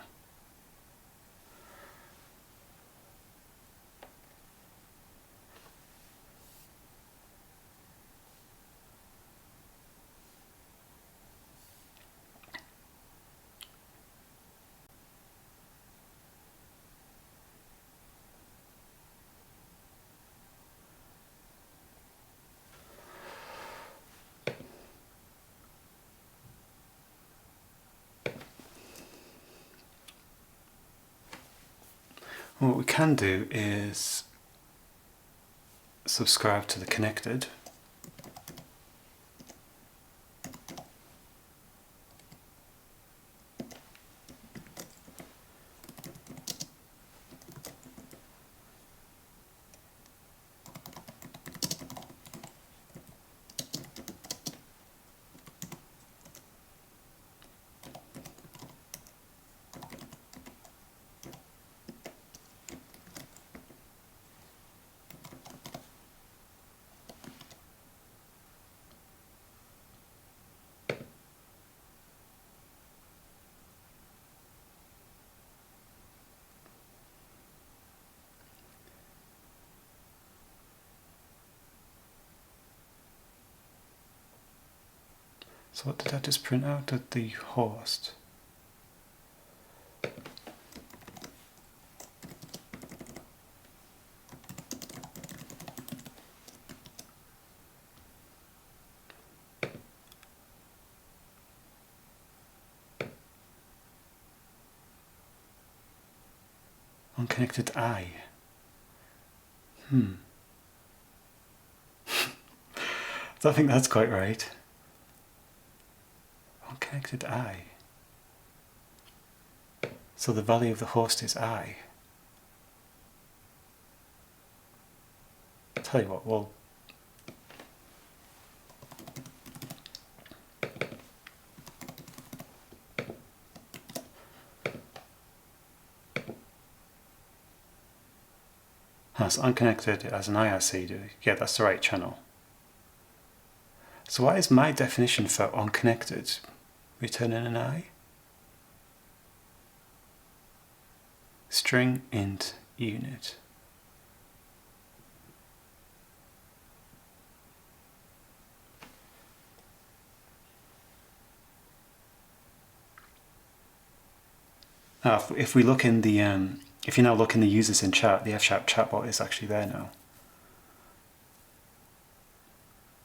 Speaker 1: What we can do is subscribe to the connected. So what did I just print out at the host? Unconnected I. I don't think that's quite right. Unconnected I. So the value of the host is I. I'll tell you what, well, so unconnected as an IRC. Yeah, that's the right channel. So why is my definition for unconnected returning an I? string int unit. Now, if we look in the, if you now look in the users in chat, the F# chatbot is actually there now.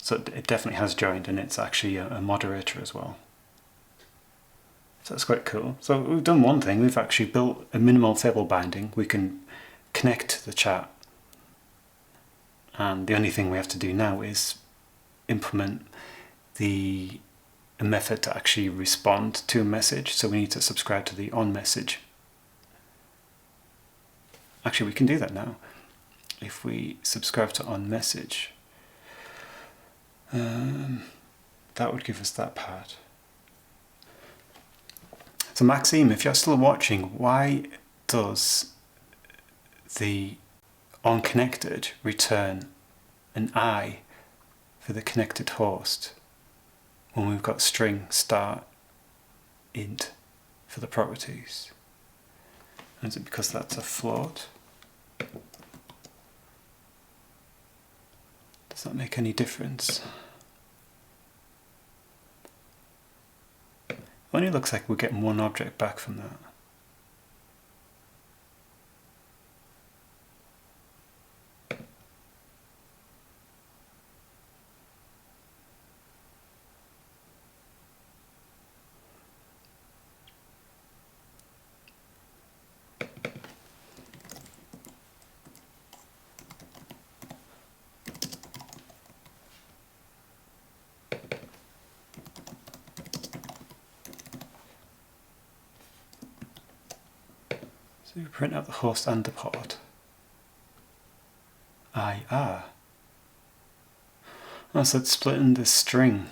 Speaker 1: So it definitely has joined, and it's actually a moderator as well. So that's quite cool. So we've done one thing. We've actually built a minimal Fable binding. We can connect to the chat, and the only thing we have to do now is implement a method to actually respond to a message. So we need to subscribe to the on message. Actually, we can do that now. If we subscribe to on message, that would give us that part. So Maxime, if you're still watching, why does the onConnected return an I for the connected host when we've got string start int for the properties? Is it because that's a float? Does that make any difference? It only looks like we're getting one object back from that. So we print out the host and the port. IR. Oh, so it's splitting the string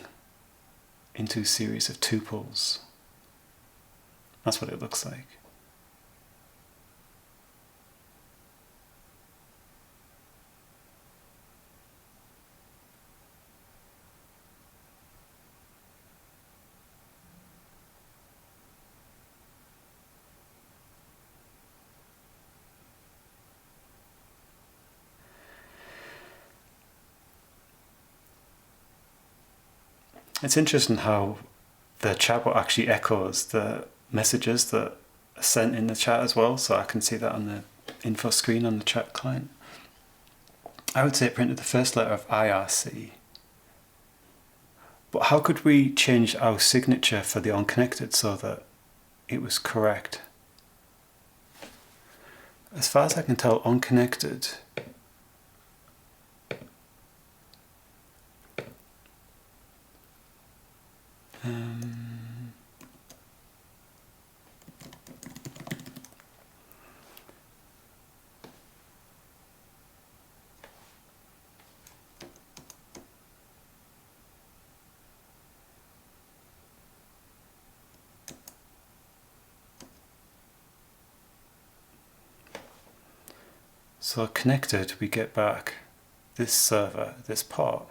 Speaker 1: into a series of tuples. That's what it looks like. It's interesting how the chatbot actually echoes the messages that are sent in the chat as well, so I can see that on the info screen on the chat client. I would say it printed the first letter of IRC. But how could we change our signature for the onConnected so that it was correct? As far as I can tell, onConnected so connected, we get back this server, this port.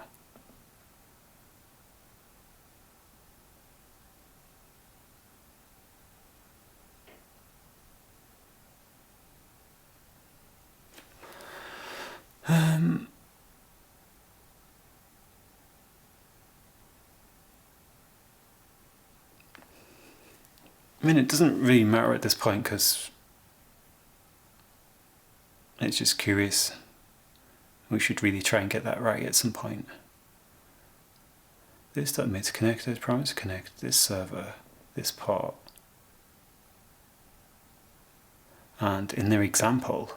Speaker 1: I mean, it doesn't really matter at this point because it's just curious. We should really try and get that right at some point. This .mid's connected, promise connect, this server, this port. And in their example,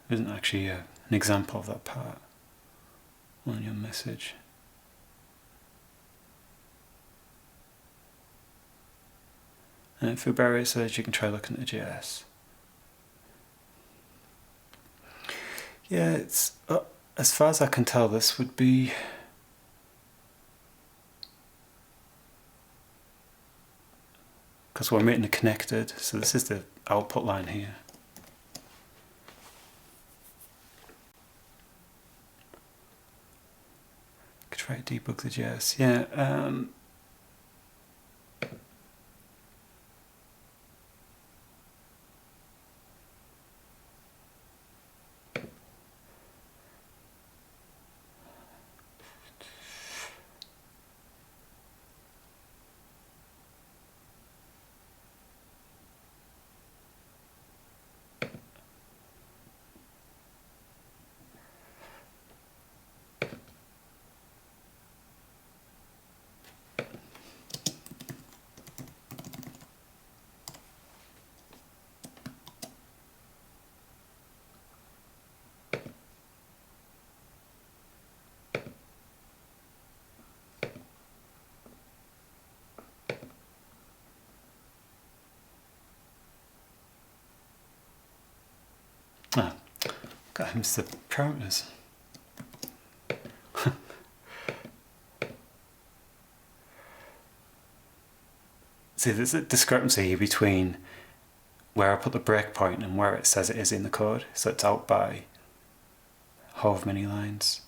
Speaker 1: there isn't actually an example of that part on your message. And for barrier search, you can try looking at the JS. Yeah, it's as far as I can tell, this would be because we're making it connected. So this is the output line here. Could Try to debug the JS. Yeah. Ah, got him the parameters. See, there's a discrepancy between where I put the breakpoint and where it says it is in the code. So it's out by however many lines.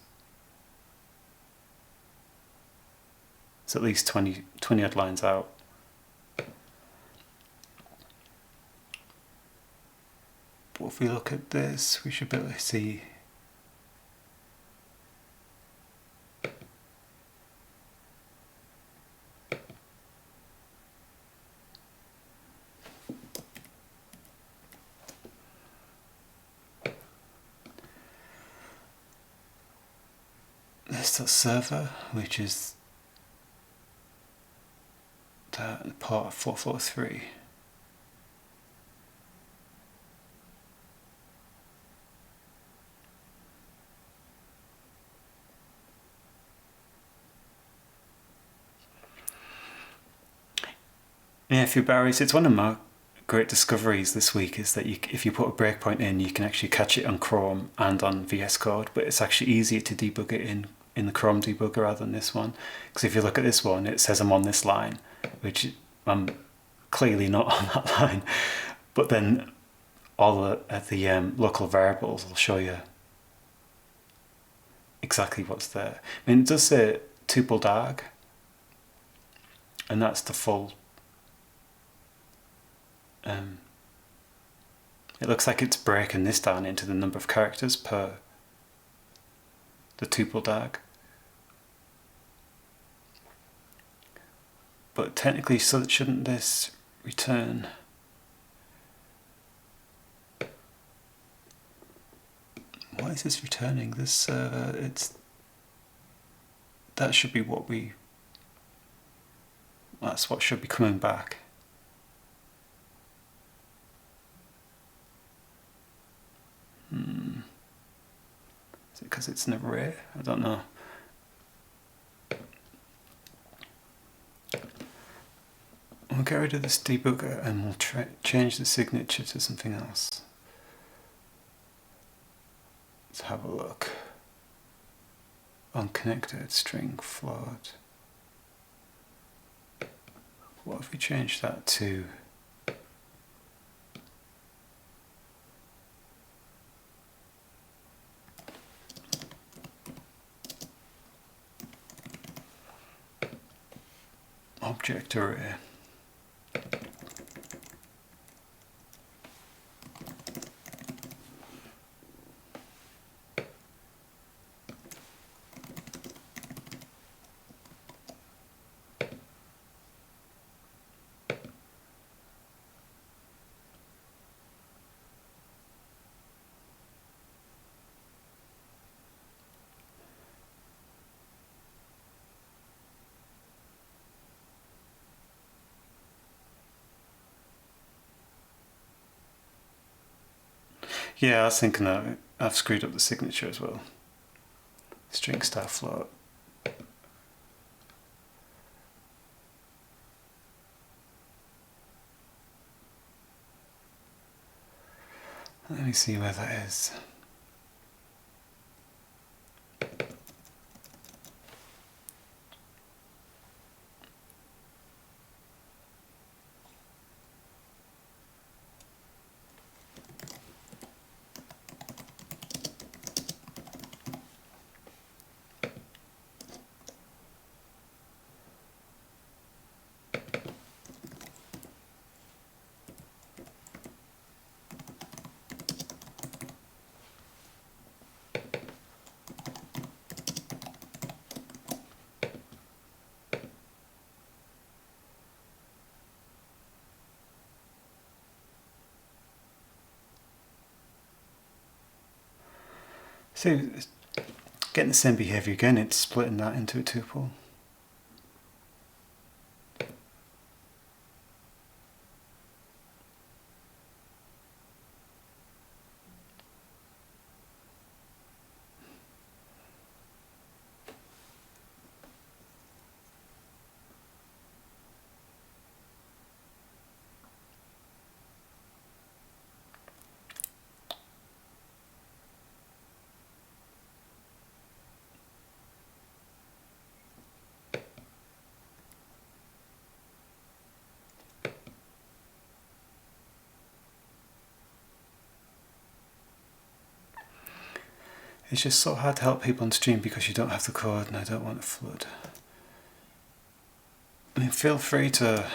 Speaker 1: It's at least 20 odd lines out. But if we look at this, we should be able to see this server, which is that part of 443. Yeah, if you Barry's, it's one of my great discoveries this week is that if you put a breakpoint in, you can actually catch it on Chrome and on VS Code, but it's actually easier to debug it in the Chrome debugger rather than this one. Because if you look at this one, it says I'm on this line, which I'm clearly not on that line. But then all the local variables will show you exactly what's there. I mean, it does say tuple darg, and that's the full. It looks like it's breaking this down into the number of characters per the tuple darg. But technically, so shouldn't this return? Why is this returning? This server, that should be that's what should be coming back. Is it because it's an array? I don't know. We'll get rid of this debugger and we'll change the signature to something else. Let's have a look. Unconnected string float. What if we change that to object array? Yeah, I was thinking that I've screwed up the signature as well. String star float. Let me see where that is. So getting the same behavior again, it's splitting that into a tuple. It's just so hard to help people on stream because you don't have the code and I don't want to flood. I mean, feel free to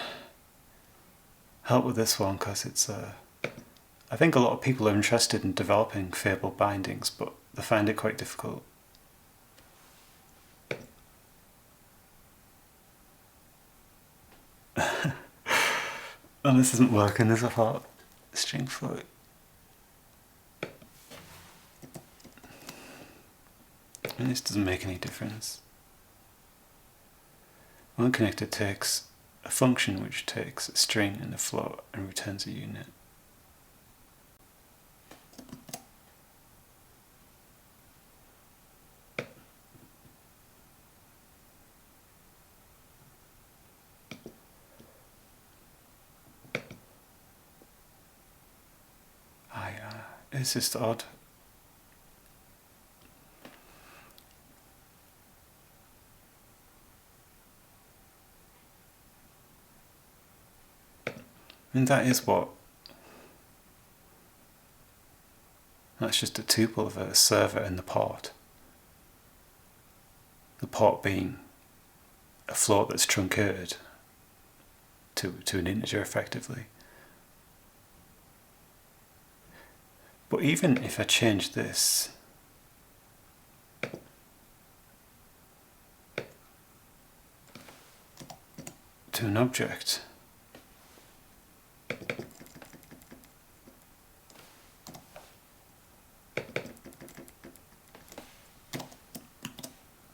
Speaker 1: help with this one because it's I think a lot of people are interested in developing Fable bindings, but they find it quite difficult. And this isn't working, there's a hot string float. And this doesn't make any difference. One connector takes a function which takes a string and a float and returns a unit. It's just odd. And that is what? That's just a tuple of a server and the port. The port being a float that's truncated to an integer effectively. But even if I change this to an object,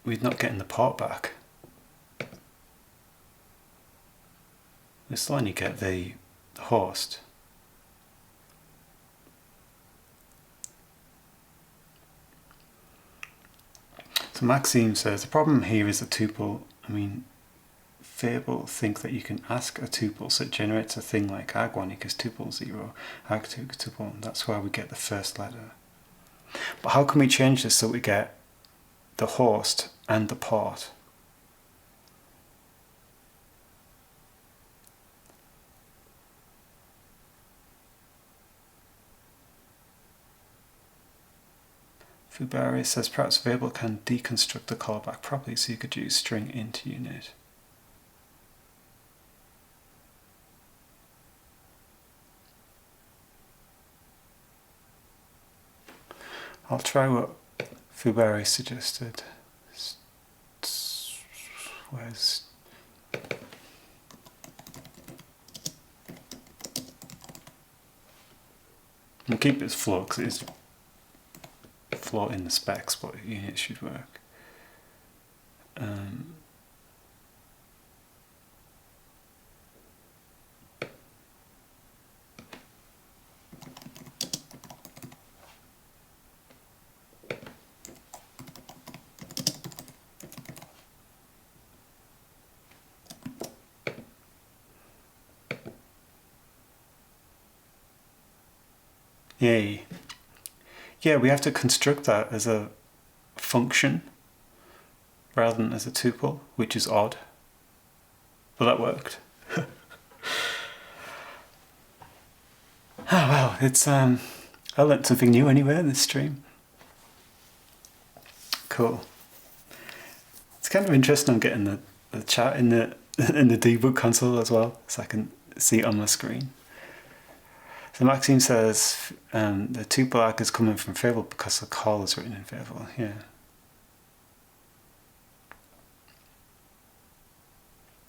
Speaker 1: we're not getting the port back. We still only get the host. So Maxime says, the problem here is a tuple. I mean, Fable think that you can ask a tuple, so it generates a thing like arg1 equals tuple 0, arg2 equals tuple, and that's where we get the first letter. But how can we change this so we get the host and the port? Fubari says perhaps Fable can deconstruct the callback properly, so you could use string int unit. I'll try what Fubari suggested. Where's... I'll keep it as float because it is float in the specs, but unit should work. Yay. Yeah, we have to construct that as a function rather than as a tuple, which is odd. But that worked. Oh well, it's I learnt something new anyway in this stream. Cool. It's kind of interesting I'm getting the chat in the debug console as well, so I can see it on my screen. So Maxime says the tuple arg is coming from Fable because the call is written in Fable. Yeah.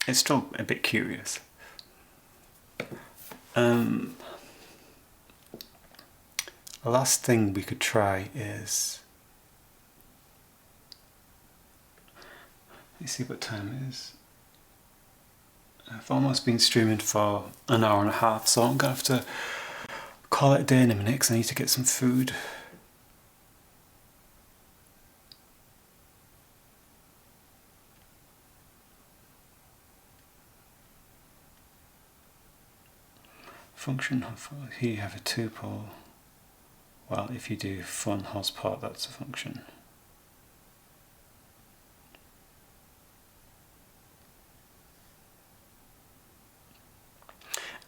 Speaker 1: It's still a bit curious. The last thing we could try is Let's see what time it is. I've almost been streaming for an hour and a half, so I'm going to have to call it a day in a minute because I need to get some food. Function, here you have a tuple. Well, if you do fun hotspot, that's a function.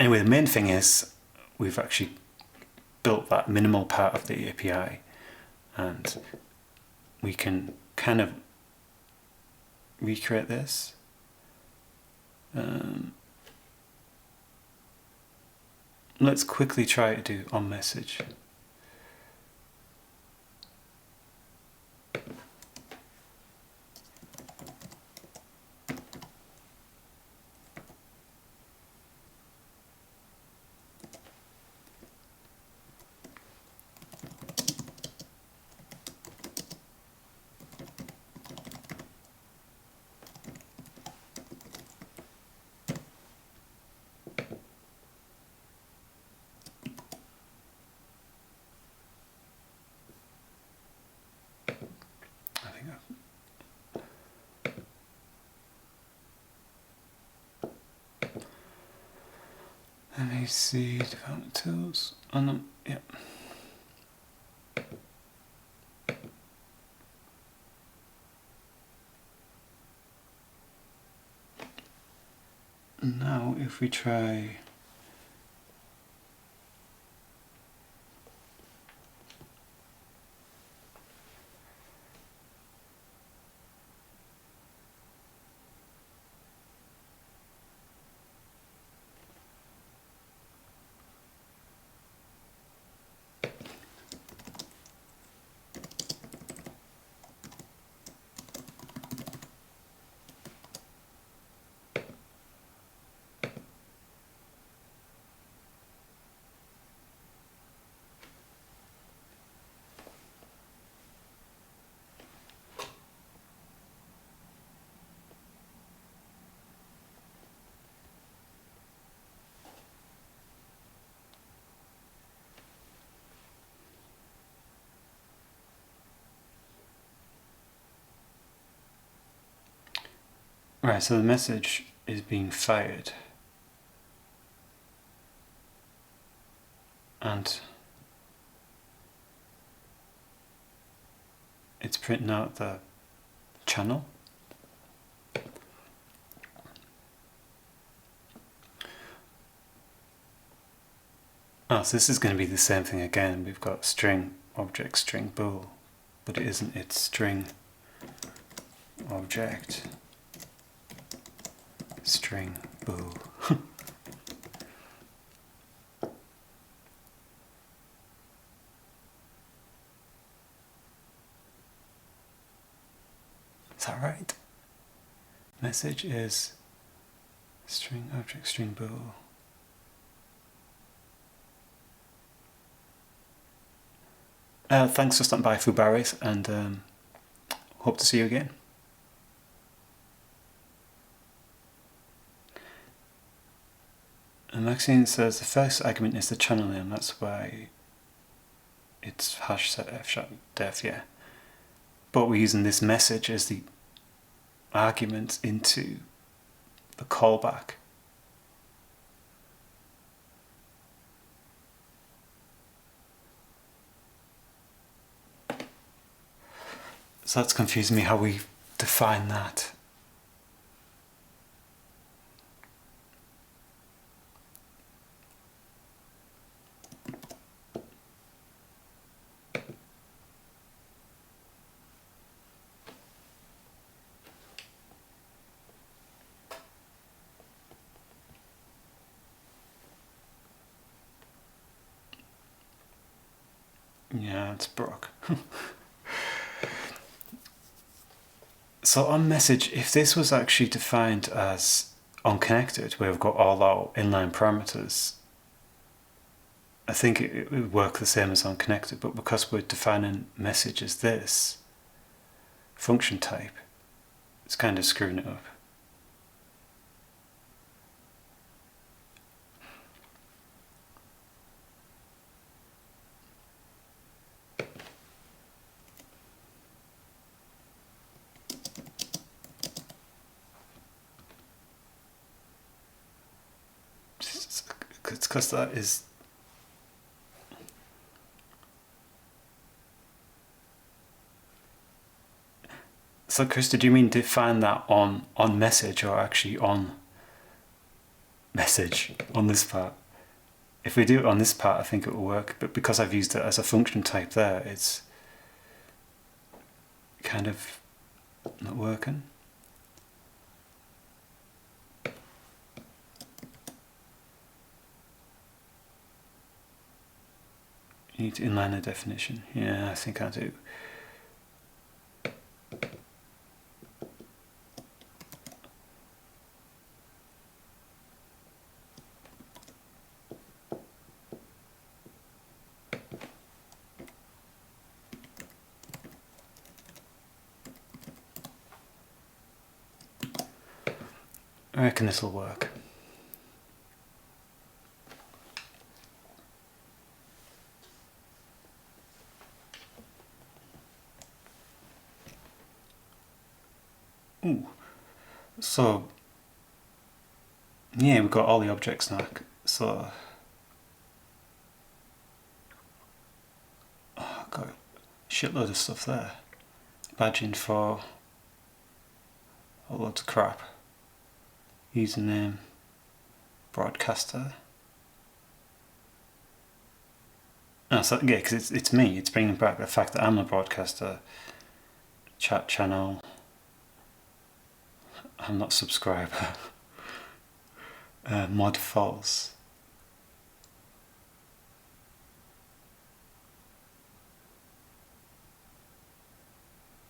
Speaker 1: Anyway, the main thing is we've actually built that minimal part of the API, and we can kind of recreate this. Let's quickly try to do onMessage. Let me see, development tools. Oh no, yeah. Now if we try right, so the message is being fired, and it's printing out the channel. Oh, so this is going to be the same thing again. We've got string, object, string, bool, but it isn't, it's string, object, string, bool. Is that right? Message is string, object, string, bool. Thanks for stopping by, Fubaris, and hope to see you again. And Maxine says the first argument is the channel name, that's why it's hash set f#def, yeah. But we're using this message as the argument into the callback. So that's confusing me how we define that. Yeah, it's broke. So on message, if this was actually defined as unconnected, where we've got all our inline parameters, I think it would work the same as unconnected, but because we're defining message as this function type, It's kind of screwing it up. It's because that is... So Chris, did you mean define that on message or actually on message on this part? If we do it on this part, I think it will work, but because I've used it as a function type there, it's kind of not working. You need to inline the definition. Yeah, I think I do. I reckon this will work. Ooh. So, yeah, we've got all the objects now. So, I've got a shitload of stuff there. Badging for a load of crap. Username, broadcaster. Oh, so yeah, because it's me. It's bringing back the fact that I'm a broadcaster. Chat channel. I'm not subscriber. Mod false.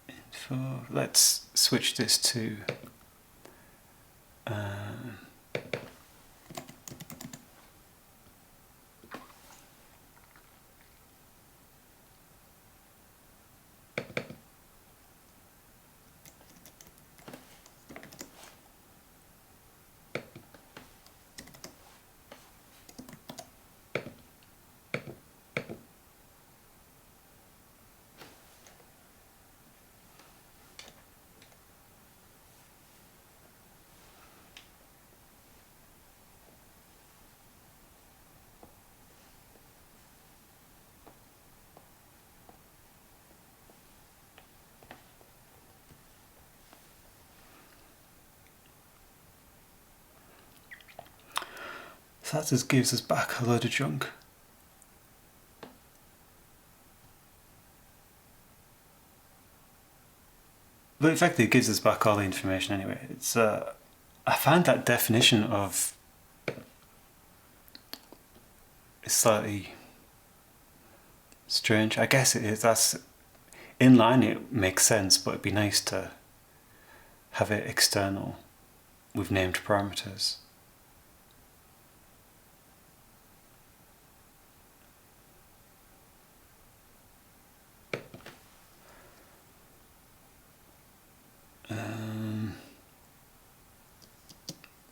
Speaker 1: Info. Let's switch this to. So that just gives us back a load of junk. But effectively it gives us back all the information anyway. It's I find that definition of is slightly strange. I guess it is. That's inline. It makes sense, but it'd be nice to have it external with named parameters.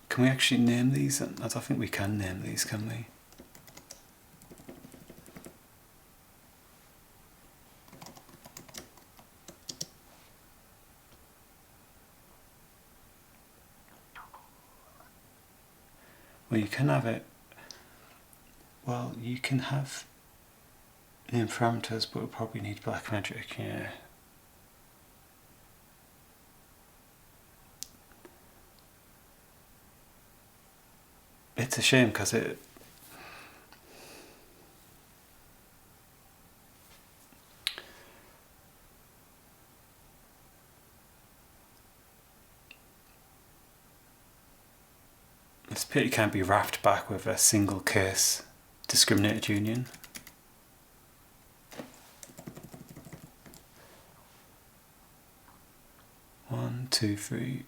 Speaker 1: Can we actually name these? I don't think we can name these, can we? Well, you can have it. Well, you can have name parameters, but we'll probably need black magic, yeah. It's a shame because it's a pity it can't be wrapped back with a single case discriminated union. One, two, three.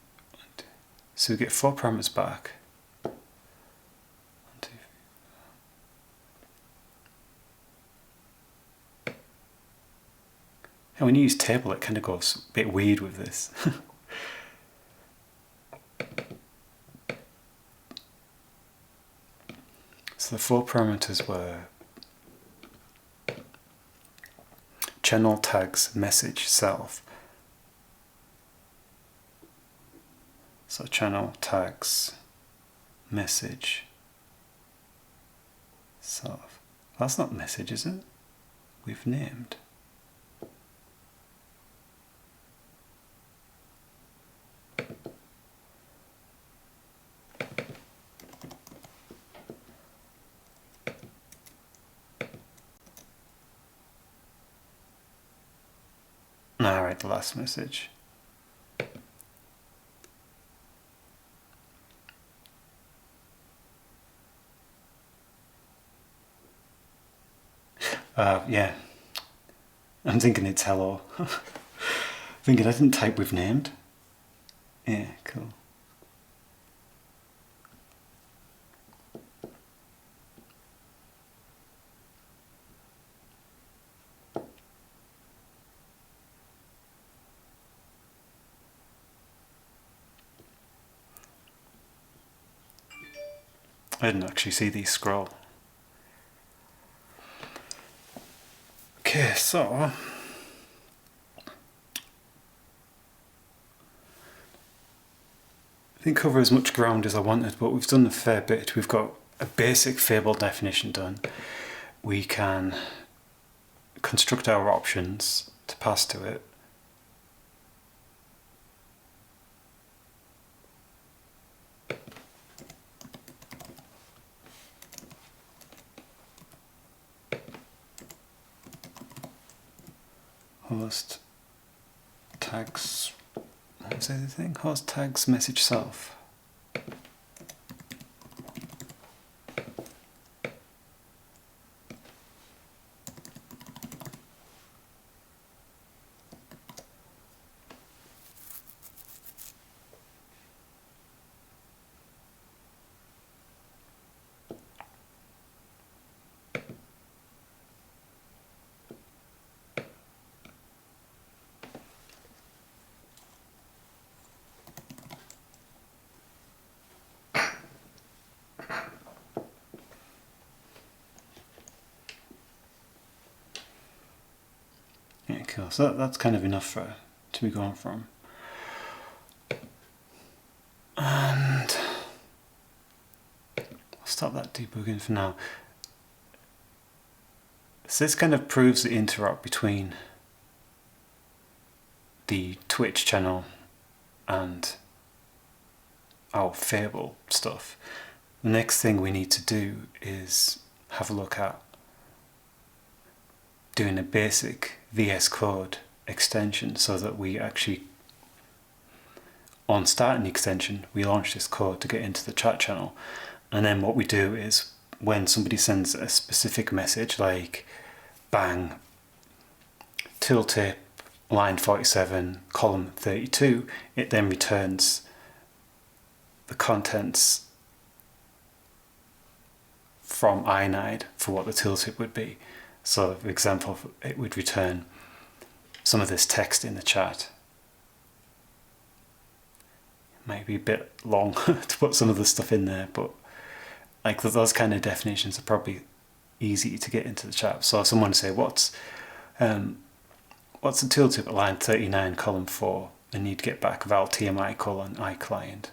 Speaker 1: So we get 4 parameters back. And when you use table, it kind of goes a bit weird with this. So the 4 parameters were channel tags message self. So channel tags message self. That's not message, is it? We've named. Alright, the last message. Yeah. I'm thinking it's hello. Thinking I didn't type we've named. Yeah, cool. I didn't actually see these scroll. Okay, so I didn't cover as much ground as I wanted, but we've done a fair bit. We've got a basic Fable definition done. We can construct our options to pass to it. Host tags, what was the other thing? Host tags message self. Yeah, cool. So that's kind of enough to be going from. And I'll stop that debugging for now. So this kind of proves the interop between the Twitch channel and our Fable stuff. The next thing we need to do is have a look at doing a basic vscode extension so that we actually, on starting the extension, we launch this code to get into the chat channel. And then what we do is when somebody sends a specific message like bang, tooltip, line 47, column 32, it then returns the contents from inide for what the tooltip would be. So for example, it would return some of this text in the chat. It might be a bit long to put some of the stuff in there, but like those kind of definitions are probably easy to get into the chat. So if someone say what's the tooltip at line 39 column 4, then you'd get back val tmi colon iClient.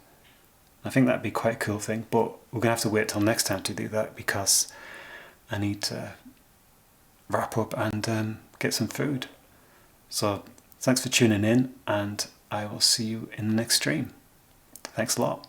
Speaker 1: I think that'd be quite a cool thing, but we're gonna have to wait till next time to do that because I need to wrap up and get some food. So thanks for tuning in, and I will see you in the next stream. Thanks a lot.